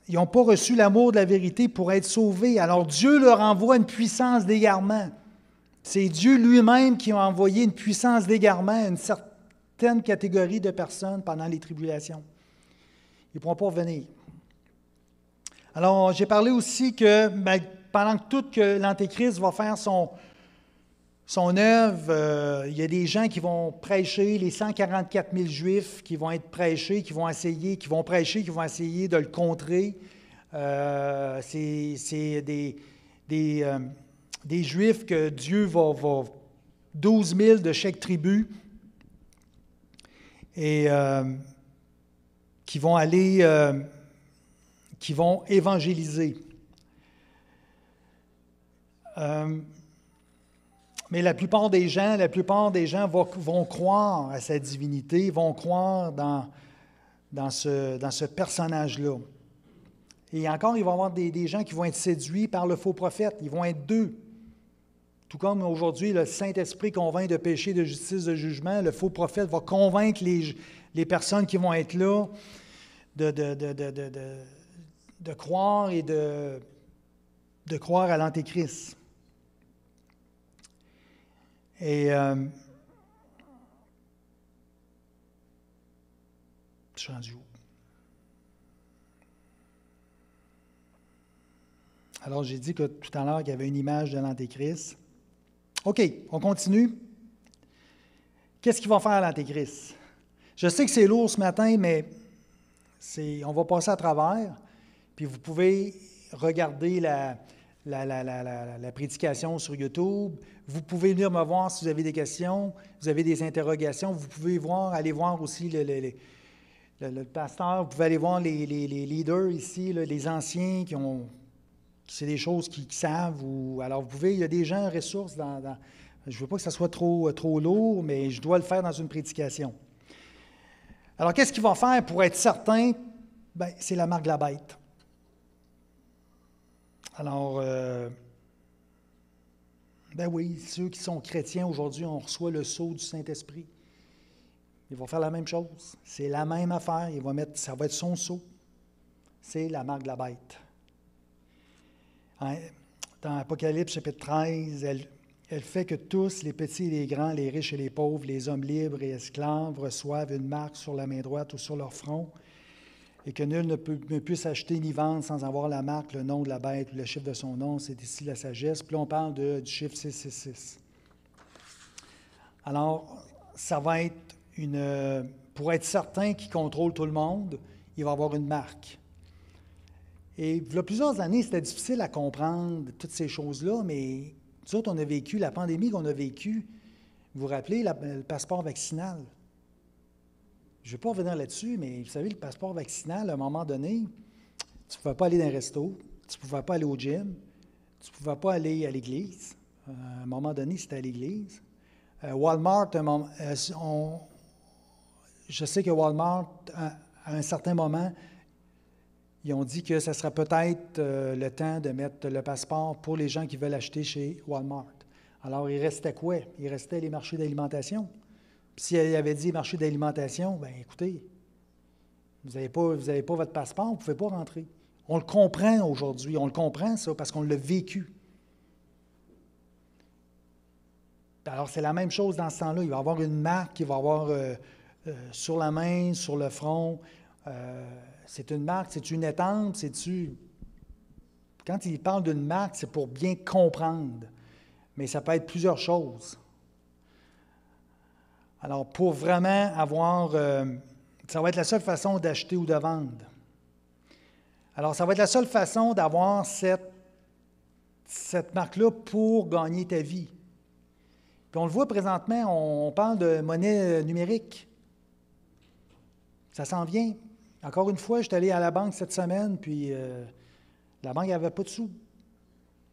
ils n'ont pas reçu l'amour de la vérité pour être sauvés. Alors Dieu leur envoie une puissance d'égarement. C'est Dieu lui-même qui a envoyé une puissance d'égarement à une certaine catégorie de personnes pendant les tribulations. Ils ne pourront pas revenir. Alors, j'ai parlé aussi que pendant que l'Antéchrist va faire son œuvre, il y a des gens qui vont prêcher, les 144 000 Juifs qui vont être prêchés, qui vont essayer de le contrer. C'est des Juifs que Dieu va 12 000 de chaque tribu, et qui vont aller, qui vont évangéliser. Mais la plupart des gens vont croire à sa divinité, vont croire dans ce personnage-là. Et encore, il va y avoir des gens qui vont être séduits par le faux prophète. Ils vont être deux. Tout comme aujourd'hui, le Saint-Esprit convainc de péché, de justice, de jugement, le faux prophète va convaincre les personnes qui vont être là de croire et de croire à l'Antéchrist. Et je suis rendu où? Alors, j'ai dit que tout à l'heure qu'il y avait une image de l'Antéchrist. OK, on continue. Qu'est-ce qu'il va faire l'Antéchrist? Je sais que c'est lourd ce matin, mais on va passer à travers. Puis vous pouvez regarder la prédication sur YouTube. Vous pouvez venir me voir si vous avez des questions, vous avez des interrogations. Vous pouvez aller voir aussi le pasteur. Vous pouvez aller voir les leaders ici, les anciens qui ont c'est des choses qu'ils savent. Alors, vous pouvez, il y a des gens ressources je ne veux pas que ça soit trop lourd, mais je dois le faire dans une prédication. Alors, qu'est-ce qu'il va faire pour être certain? Bien, c'est la marque de la bête. Alors, ben oui, ceux qui sont chrétiens aujourd'hui, on reçoit le sceau du Saint-Esprit. Ils vont faire la même chose. C'est la même affaire. Ça va être son sceau. C'est la marque de la bête. Dans Apocalypse, chapitre 13, elle fait que tous, les petits et les grands, les riches et les pauvres, les hommes libres et esclaves, reçoivent une marque sur la main droite ou sur leur front, et que nul ne puisse acheter ni vendre sans avoir la marque, le nom de la bête ou le chiffre de son nom. C'est ici la sagesse. Puis là, on parle du chiffre 666. Alors, ça va être pour être certain qu'il contrôle tout le monde, il va avoir une marque. Et il y a plusieurs années, c'était difficile à comprendre toutes ces choses-là, mais nous autres, on a vécu la pandémie qu'on a vécue. Vous vous rappelez, le passeport vaccinal? Je ne vais pas revenir là-dessus, mais vous savez, le passeport vaccinal, à un moment donné, tu ne pouvais pas aller dans un resto, tu ne pouvais pas aller au gym, tu ne pouvais pas aller à l'église. À un moment donné, c'était à l'église. Walmart, je sais que Walmart, à un certain moment, ils ont dit que ce serait peut-être le temps de mettre le passeport pour les gens qui veulent acheter chez Walmart. Alors, il restait quoi? Il restait les marchés d'alimentation. Puis s'il avait dit marché d'alimentation, bien écoutez, vous n'avez pas votre passeport, vous ne pouvez pas rentrer. On le comprend aujourd'hui, on le comprend ça, parce qu'on l'a vécu. Alors, c'est la même chose dans ce temps-là. Il va y avoir une marque, il va y avoir sur la main, sur le front. C'est une marque, c'est une étampe, Quand il parle d'une marque, c'est pour bien comprendre. Mais ça peut être plusieurs choses. Alors, pour vraiment avoir... ça va être la seule façon d'acheter ou de vendre. Alors, ça va être la seule façon d'avoir cette marque-là pour gagner ta vie. Puis on le voit présentement, on parle de monnaie numérique. Ça s'en vient. Encore une fois, je suis allé à la banque cette semaine, puis la banque n'avait pas de sous.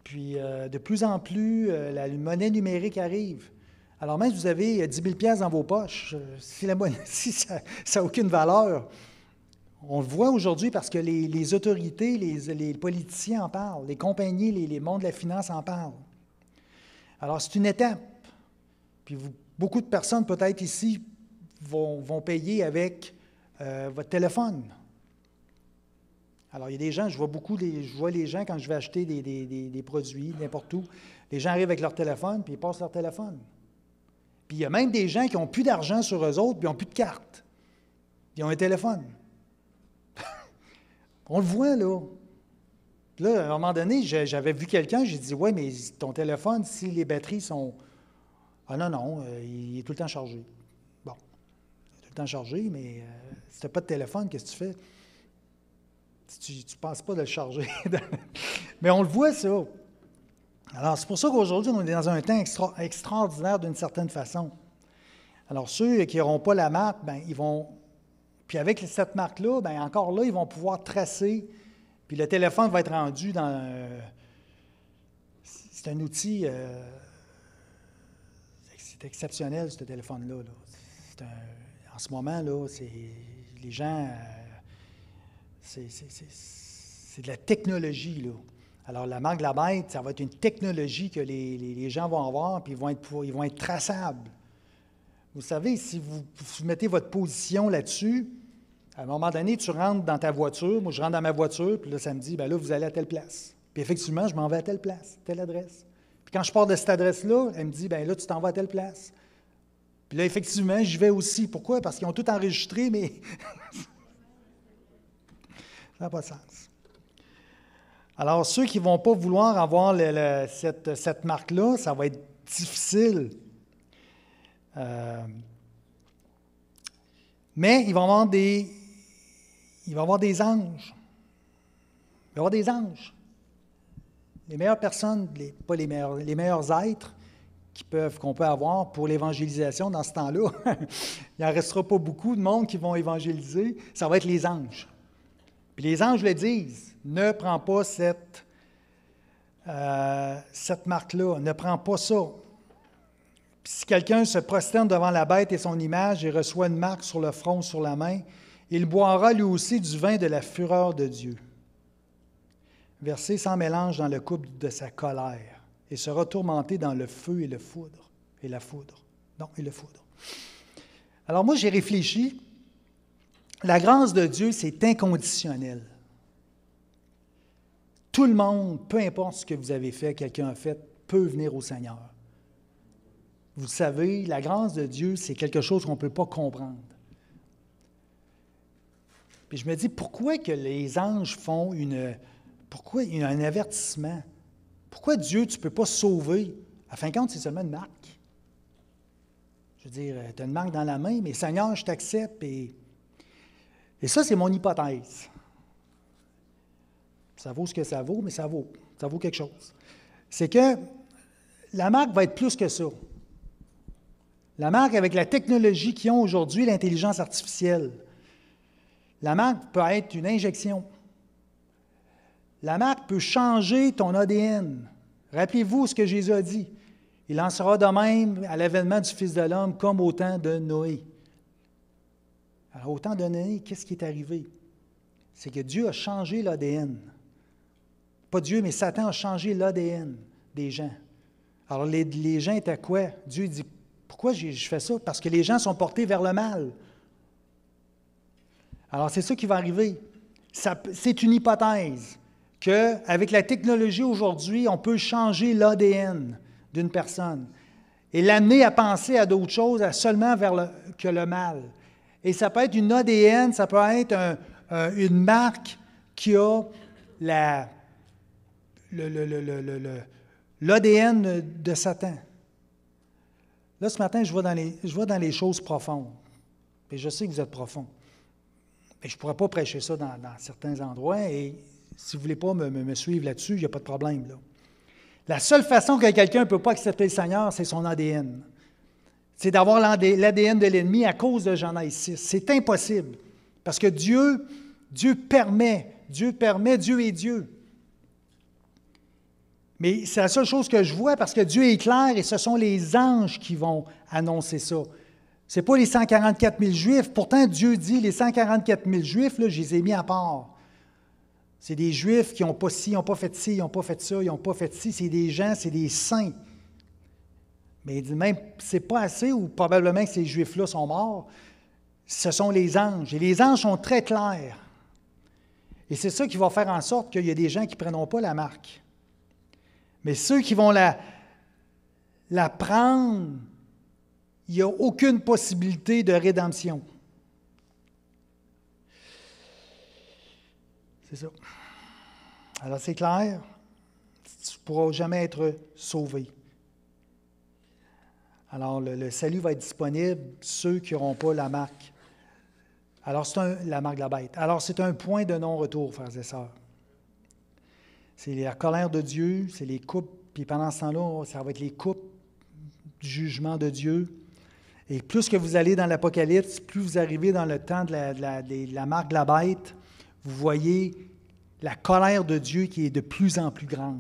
Puis de plus en plus, la monnaie numérique arrive. Alors même si vous avez 10 000 $ dans vos poches, si ça n'a aucune valeur, on le voit aujourd'hui parce que les autorités, les politiciens en parlent, les compagnies, les mondes de la finance en parlent. Alors c'est une étape. Puis beaucoup de personnes peut-être ici vont payer avec votre téléphone. Alors, il y a des gens, je vois les gens quand je vais acheter des produits, n'importe où, les gens arrivent avec leur téléphone, puis ils passent leur téléphone. Puis il y a même des gens qui n'ont plus d'argent sur eux autres, puis ils n'ont plus de carte. Ils ont un téléphone. On le voit, là. Puis là, à un moment donné, j'avais vu quelqu'un, j'ai dit, « Ouais, mais ton téléphone, si les batteries sont... » « Ah non, il est tout le temps chargé. » Bon, il est tout le temps chargé, mais si tu n'as pas de téléphone, qu'est-ce que tu fais? Tu ne penses pas de le charger. Mais on le voit, ça. Alors, c'est pour ça qu'aujourd'hui, on est dans un temps extraordinaire d'une certaine façon. Alors, ceux qui n'auront pas la marque, bien, ils vont... Puis avec cette marque-là, bien, encore là, ils vont pouvoir tracer, puis le téléphone va être rendu dans... C'est un outil... C'est exceptionnel, ce téléphone-là. Là. En ce moment, là, les gens... C'est de la technologie, là. Alors, la marque de la bête, ça va être une technologie que les gens vont avoir, puis ils vont être traçables. Vous savez, si vous mettez votre position là-dessus, à un moment donné, tu rentres dans ta voiture, moi je rentre dans ma voiture, puis là, ça me dit, bien là, vous allez à telle place. Puis effectivement, je m'en vais à telle place, telle adresse. Puis quand je pars de cette adresse-là, elle me dit, bien là, tu t'en vas à telle place. Puis là, effectivement, j'y vais aussi. Pourquoi? Parce qu'ils ont tout enregistré, mais... Ça n'a pas de sens. Alors, ceux qui ne vont pas vouloir avoir cette marque-là, ça va être difficile. Mais il va y avoir des anges. Il va y avoir des anges. Les meilleures personnes, pas les meilleurs êtres qu'on peut avoir pour l'évangélisation dans ce temps-là, il n'en restera pas beaucoup de monde qui vont évangéliser, ça va être les anges. Puis les anges le disent, ne prends pas cette marque-là. Ne prends pas ça. Puis si quelqu'un se prosterne devant la bête et son image et reçoit une marque sur le front, sur la main, il boira lui aussi du vin de la fureur de Dieu, versé sans mélange dans le couple de sa colère, et sera tourmenté dans le feu et le foudre. Et la foudre. Non, et le foudre. Alors moi, j'ai réfléchi. La grâce de Dieu, c'est inconditionnel. Tout le monde, peu importe ce que vous avez fait, quelqu'un a fait, peut venir au Seigneur. Vous savez, la grâce de Dieu, c'est quelque chose qu'on ne peut pas comprendre. Puis je me dis, pourquoi que les anges font pourquoi il y a un avertissement? Pourquoi Dieu, tu ne peux pas sauver? À fin de compte, c'est seulement une marque. Je veux dire, tu as une marque dans la main, mais Seigneur, je t'accepte. Et ça, c'est mon hypothèse. Ça vaut ce que ça vaut, mais ça vaut quelque chose. C'est que la marque va être plus que ça. La marque, avec la technologie qu'ils ont aujourd'hui, l'intelligence artificielle, la marque peut être une injection. La marque peut changer ton ADN. Rappelez-vous ce que Jésus a dit. Il en sera de même à l'avènement du Fils de l'homme comme au temps de Noé. Alors, au temps de Noé, qu'est-ce qui est arrivé? C'est que Dieu a changé l'ADN. Pas Dieu, mais Satan a changé l'ADN des gens. Alors, les gens étaient quoi? Dieu dit, pourquoi je fais ça? Parce que les gens sont portés vers le mal. Alors, c'est ça qui va arriver. C'est une hypothèse qu'avec la technologie aujourd'hui, on peut changer l'ADN d'une personne et l'amener à penser à d'autres choses, à seulement que le mal. Et ça peut être une ADN, ça peut être une marque qui a l'ADN de Satan. Là, ce matin, je vais dans les choses profondes. Et je sais que vous êtes profonds. Mais je ne pourrais pas prêcher ça dans certains endroits. Et si vous ne voulez pas me suivre là-dessus, il n'y a pas de problème, là. La seule façon que quelqu'un ne peut pas accepter le Seigneur, c'est son ADN. C'est d'avoir l'ADN de l'ennemi à cause de Genèse 6. C'est impossible. Parce que Dieu permet, Dieu est Dieu. Mais c'est la seule chose que je vois parce que Dieu est clair et ce sont les anges qui vont annoncer ça. Ce n'est pas les 144 000 Juifs. Pourtant, Dieu dit, les 144 000 Juifs, là, je les ai mis à part. C'est des Juifs qui n'ont pas ci, ils n'ont pas fait ci, ils n'ont pas fait ça, ils n'ont pas fait ci. C'est des gens, c'est des saints. Mais il dit même, c'est pas assez, ou probablement que ces Juifs-là sont morts. Ce sont les anges. Et les anges sont très clairs. Et c'est ça qui va faire en sorte qu'il y a des gens qui ne prendront pas la marque. Mais ceux qui vont la prendre, il n'y a aucune possibilité de rédemption. C'est ça. Alors, c'est clair, tu ne pourras jamais être sauvé. Alors, le salut va être disponible, ceux qui n'auront pas la marque. Alors, la marque de la bête. Alors, c'est un point de non-retour, frères et sœurs. C'est la colère de Dieu, c'est les coupes, puis pendant ce temps-là, ça va être les coupes du jugement de Dieu. Et plus que vous allez dans l'Apocalypse, plus vous arrivez dans le temps de la marque de la bête, vous voyez la colère de Dieu qui est de plus en plus grande.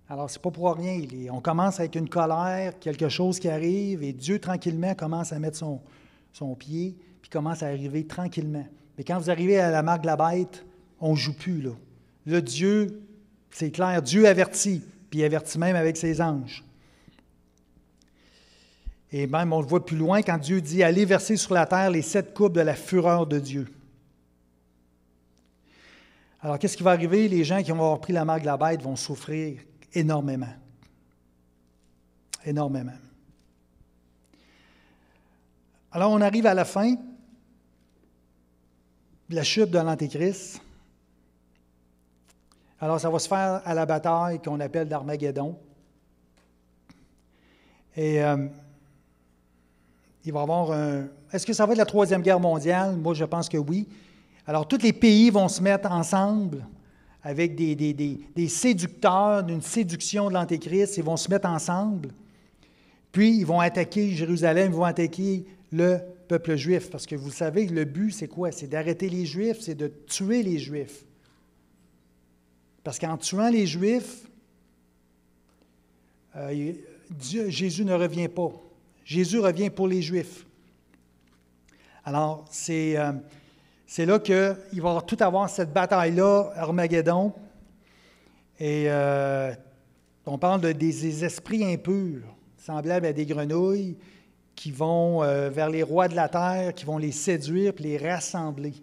Alors, ce n'est pas pour rien. On commence avec une colère, quelque chose qui arrive, et Dieu, tranquillement, commence à mettre son pied, puis commence à arriver tranquillement. Mais quand vous arrivez à la marque de la bête, on ne joue plus, là. Là, Dieu, c'est clair, Dieu avertit, puis il avertit même avec ses anges. Et même, on le voit plus loin, quand Dieu dit « Allez verser sur la terre les 7 coupes de la fureur de Dieu ». Alors, qu'est-ce qui va arriver? Les gens qui vont avoir pris la marque de la bête vont souffrir énormément. Énormément. Alors, on arrive à la fin de la chute de l'Antéchrist. Alors, ça va se faire à la bataille qu'on appelle d'Armageddon. Et il va y avoir un... Est-ce que ça va être la Troisième Guerre mondiale? Moi, je pense que oui. Alors, tous les pays vont se mettre ensemble avec des séducteurs, d'une séduction de l'Antéchrist. Ils vont se mettre ensemble. Puis, ils vont attaquer Jérusalem, ils vont attaquer le peuple juif. Parce que vous savez, le but, c'est quoi? C'est d'arrêter les Juifs, c'est de tuer les Juifs. Parce qu'en tuant les Juifs, Jésus ne revient pas. Jésus revient pour les Juifs. Alors, c'est là qu'il va tout avoir cette bataille-là, Armageddon. Et on parle des esprits impurs, semblables à des grenouilles, qui vont vers les rois de la terre, qui vont les séduire et les rassembler.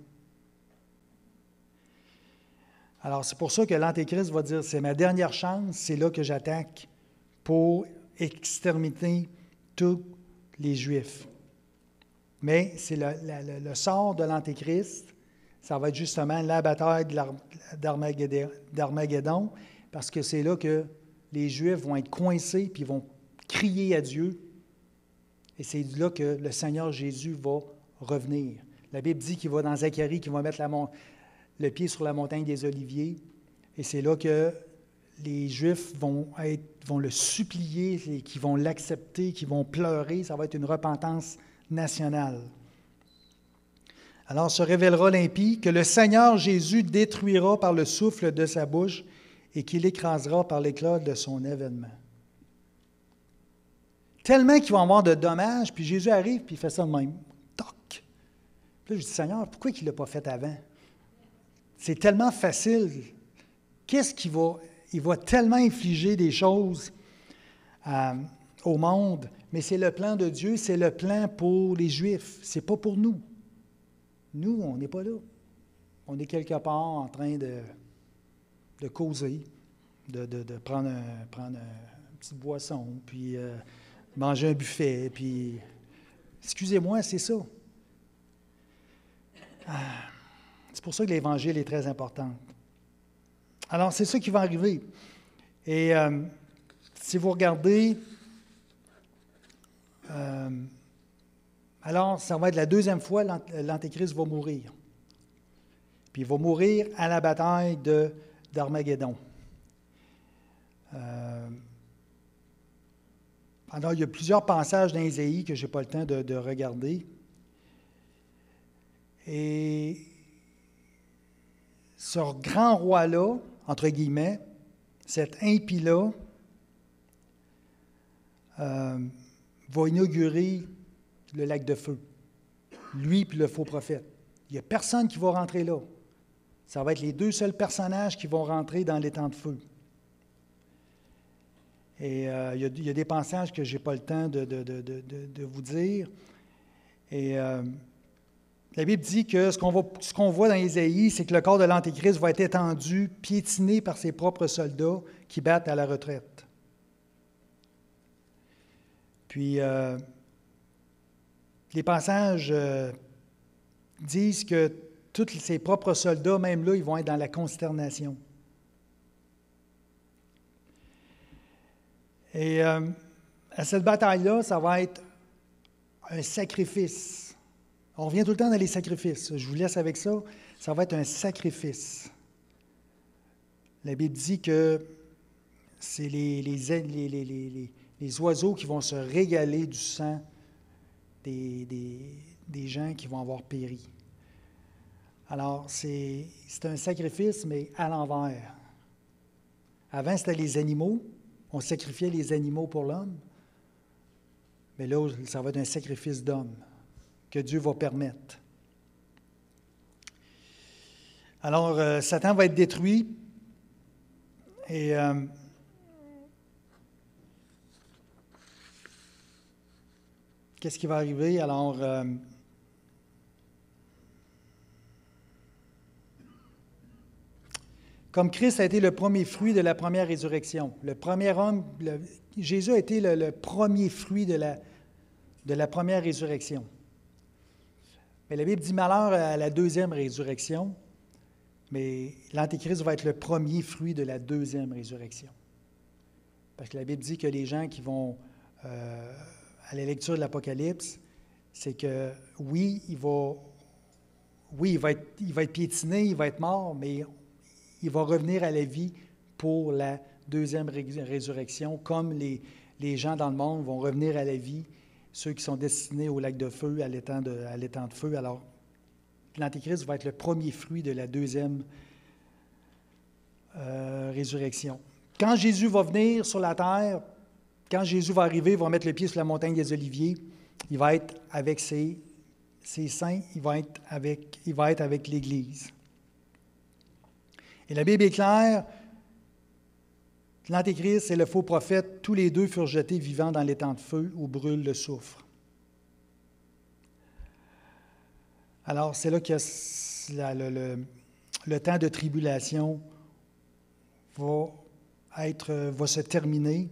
Alors, c'est pour ça que l'Antéchrist va dire, c'est ma dernière chance, c'est là que j'attaque pour exterminer tous les Juifs. Mais c'est le sort de l'Antéchrist, ça va être justement la bataille d'Armageddon, parce que c'est là que les Juifs vont être coincés puis vont crier à Dieu. Et c'est là que le Seigneur Jésus va revenir. La Bible dit qu'il va dans Zacharie, qu'il va mettre le pied sur la montagne des Oliviers. Et c'est là que les Juifs vont le supplier, et qu'ils vont l'accepter, qu'ils vont pleurer. Ça va être une repentance nationale. Alors se révélera l'impie que le Seigneur Jésus détruira par le souffle de sa bouche et qu'il écrasera par l'éclat de son avènement. Tellement qu'ils vont avoir de dommages, puis Jésus arrive, puis il fait ça de même. Toc! Puis là, je dis, Seigneur, pourquoi il ne l'a pas fait avant? C'est tellement facile. Qu'est-ce qu'il va... Il va tellement infliger des choses au monde, mais c'est le plan de Dieu, c'est le plan pour les Juifs, c'est pas pour nous. Nous, on n'est pas là. On est quelque part en train de causer, de prendre une petite boisson, puis manger un buffet, puis... Excusez-moi, c'est ça. C'est pour ça que l'Évangile est très important. Alors, c'est ça qui va arriver. Et si vous regardez, alors, ça va être la deuxième fois l'Antéchrist va mourir. Puis il va mourir à la bataille d'Armageddon. Alors, il y a plusieurs passages dans Ésaïe que je n'ai pas le temps de regarder. Et ce grand roi-là, entre guillemets, cet impie-là, va inaugurer le lac de feu. Lui puis le faux prophète. Il n'y a personne qui va rentrer là. Ça va être les deux seuls personnages qui vont rentrer dans l'étang de feu. Et il y a des passages que je n'ai pas le temps de vous dire. Et la Bible dit que ce qu'on voit dans Ésaïe, c'est que le corps de l'Antéchrist va être étendu, piétiné par ses propres soldats qui battent à la retraite. Puis, les passages disent que tous ses propres soldats, même là, ils vont être dans la consternation. Et à cette bataille-là, ça va être un sacrifice. On revient tout le temps dans les sacrifices. Je vous laisse avec ça. Ça va être un sacrifice. La Bible dit que c'est les oiseaux qui vont se régaler du sang des gens qui vont avoir péri. Alors, c'est un sacrifice, mais à l'envers. Avant, c'était les animaux. On sacrifiait les animaux pour l'homme. Mais là, ça va être un sacrifice d'homme que Dieu va permettre. Alors, Satan va être détruit. Et qu'est-ce qui va arriver? Alors, comme Christ a été le premier fruit de la première résurrection, le premier homme, Jésus a été le premier fruit de la première résurrection. Mais la Bible dit malheur à la deuxième résurrection, mais l'Antéchrist va être le premier fruit de la deuxième résurrection. Parce que la Bible dit que les gens qui vont à la lecture de l'Apocalypse, c'est que oui, il va être piétiné, il va être mort, mais il va revenir à la vie pour la deuxième résurrection, comme les gens dans le monde vont revenir à la vie, ceux qui sont destinés au lac de feu, à l'étang de feu. Alors, l'Antéchrist va être le premier fruit de la deuxième résurrection. Quand Jésus va venir sur la terre, quand Jésus va arriver, il va mettre le pied sur la montagne des Oliviers, il va être avec ses saints, il va être avec l'Église. Et la Bible est claire, l'Antéchrist et le faux prophète, tous les deux furent jetés vivants dans l'étang de feu où brûle le soufre. Alors, c'est là que le temps de tribulation va se terminer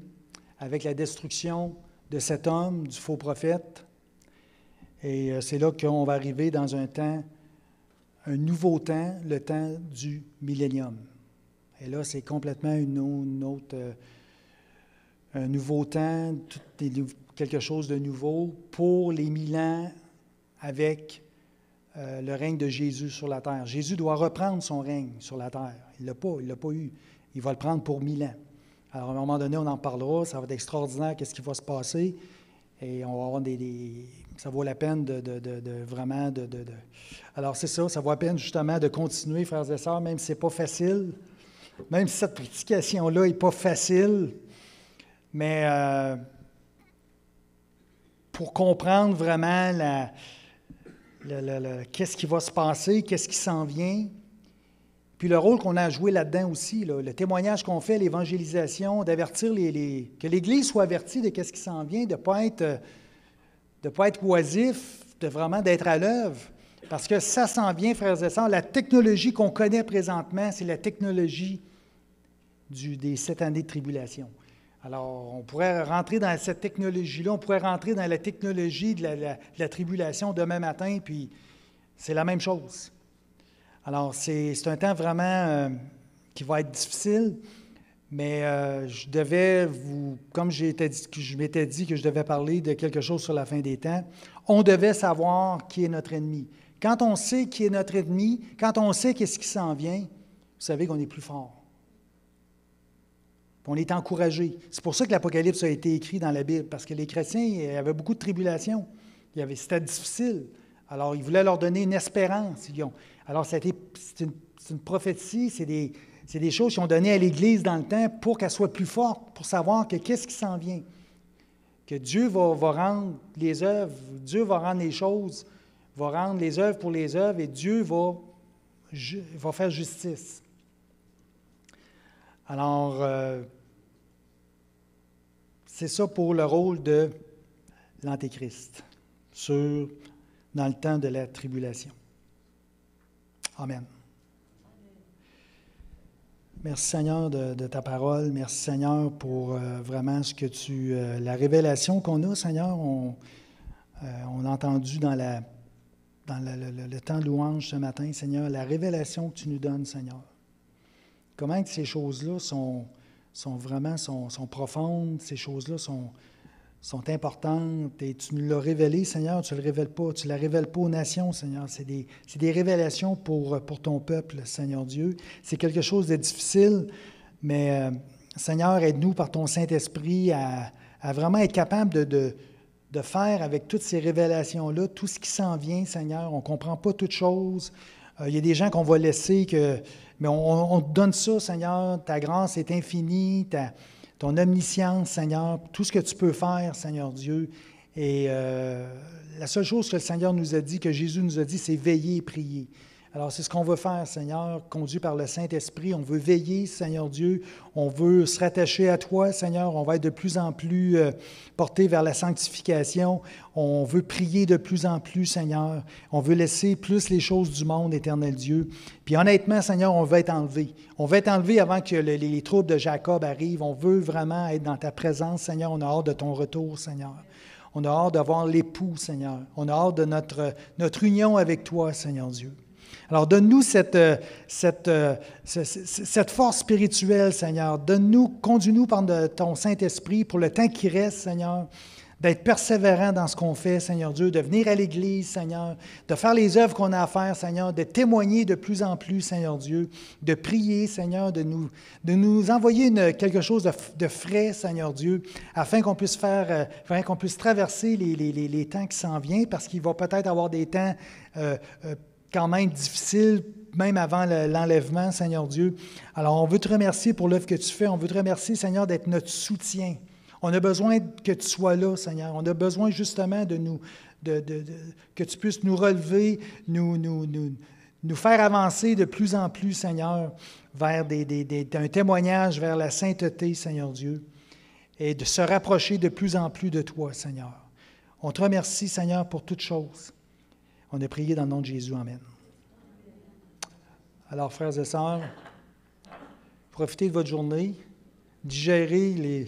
avec la destruction de cet homme, du faux prophète. Et c'est là qu'on va arriver dans un nouveau temps, le temps du millénium. Et là, c'est complètement un nouveau temps, quelque chose de nouveau pour les 1000 ans avec le règne de Jésus sur la terre. Jésus doit reprendre son règne sur la terre. Il ne l'a pas eu. Il va le prendre pour 1000 ans. Alors, à un moment donné, on en parlera. Ça va être extraordinaire, qu'est-ce qui va se passer. Et on va avoir ça vaut la peine vraiment. Alors, c'est ça, ça vaut la peine justement de continuer, frères et sœurs, même si ce n'est pas facile. Même si cette prédication-là n'est pas facile. Mais pour comprendre vraiment qu'est-ce qui va se passer, qu'est-ce qui s'en vient. Puis le rôle qu'on a à jouer là-dedans aussi, le témoignage qu'on fait, l'évangélisation, d'avertir que l'Église soit avertie de ce qui s'en vient, de ne pas être oisif, vraiment d'être à l'œuvre. Parce que ça s'en vient, frères et sœurs. La technologie qu'on connaît présentement, c'est la technologie des 7 années de tribulation. Alors, on pourrait rentrer dans cette technologie-là, on pourrait rentrer dans la technologie de la tribulation demain matin, puis c'est la même chose. Alors, c'est un temps vraiment qui va être difficile, mais je devais comme je m'étais dit que je devais parler de quelque chose sur la fin des temps, on devait savoir qui est notre ennemi. Quand on sait qui est notre ennemi, quand on sait qu'est-ce qui s'en vient, vous savez qu'on est plus fort. On est encouragé. C'est pour ça que l'Apocalypse a été écrit dans la Bible, parce que les chrétiens avaient beaucoup de tribulations. C'était difficile. Alors, il voulait leur donner une espérance. Alors, c'est une prophétie, c'est des choses qu'ils ont données à l'Église dans le temps pour qu'elle soit plus forte, pour savoir qu'est-ce qui s'en vient. Que Dieu va rendre les œuvres, Dieu va rendre les choses, va rendre les œuvres pour les œuvres, et Dieu va faire justice. Alors, c'est ça pour le rôle de l'Antéchrist dans le temps de la tribulation. Amen. Merci Seigneur de ta parole. Merci Seigneur pour vraiment la révélation qu'on a, Seigneur. On a entendu dans le temps de louange ce matin, Seigneur, la révélation que tu nous donnes, Seigneur. Comment que ces choses-là sont profondes, ces choses-là sont importantes, et tu nous l'as révélé, Seigneur, tu ne le révèles pas, tu ne la révèles pas aux nations, Seigneur. C'est des révélations pour ton peuple, Seigneur Dieu. C'est quelque chose de difficile, mais Seigneur, aide-nous par ton Saint-Esprit à vraiment être capable de faire avec toutes ces révélations-là, tout ce qui s'en vient, Seigneur. On ne comprend pas toutes choses. Il y a des gens qu'on va laisser mais on te donne ça, Seigneur. Ta grâce est infinie, ton omniscience, Seigneur, tout ce que tu peux faire, Seigneur Dieu. Et la seule chose que le Seigneur nous a dit, que Jésus nous a dit, c'est veiller et prier. Alors, c'est ce qu'on veut faire, Seigneur, conduit par le Saint-Esprit. On veut veiller, Seigneur Dieu. On veut se rattacher à toi, Seigneur. On va être de plus en plus porté vers la sanctification. On veut prier de plus en plus, Seigneur. On veut laisser plus les choses du monde, éternel Dieu. Puis honnêtement, Seigneur, on veut être enlevé. On veut être enlevé avant que les troubles de Jacob arrivent. On veut vraiment être dans ta présence, Seigneur. On a hâte de ton retour, Seigneur. On a hâte d'avoir l'époux, Seigneur. On a hâte de notre union avec toi, Seigneur Dieu. Alors, donne-nous cette force spirituelle, Seigneur. Conduis-nous par ton Saint-Esprit pour le temps qui reste, Seigneur, d'être persévérant dans ce qu'on fait, Seigneur Dieu, de venir à l'Église, Seigneur, de faire les œuvres qu'on a à faire, Seigneur, de témoigner de plus en plus, Seigneur Dieu, de prier, Seigneur, de nous envoyer quelque chose de frais, Seigneur Dieu, afin qu'on puisse traverser les temps qui s'en viennent, parce qu'il va peut-être avoir des temps quand même difficile, même avant l'enlèvement, Seigneur Dieu. Alors, on veut te remercier pour l'œuvre que tu fais. On veut te remercier, Seigneur, d'être notre soutien. On a besoin que tu sois là, Seigneur. On a besoin justement que tu puisses nous relever, nous faire avancer de plus en plus, Seigneur, vers un témoignage, vers la sainteté, Seigneur Dieu, et de se rapprocher de plus en plus de toi, Seigneur. On te remercie, Seigneur, pour toutes choses. On a prié dans le nom de Jésus. Amen. Alors, frères et sœurs, profitez de votre journée, digérez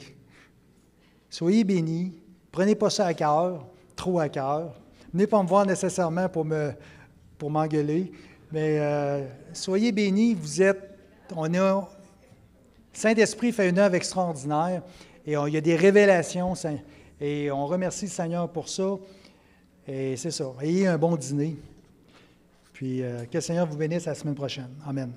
soyez bénis, prenez pas ça à cœur, trop à cœur. Venez pas me voir nécessairement pour m'engueuler, mais soyez bénis, Saint-Esprit fait une œuvre extraordinaire et il y a des révélations et on remercie le Seigneur pour ça. Et c'est ça. Ayez un bon dîner. Puis que le Seigneur vous bénisse la semaine prochaine. Amen.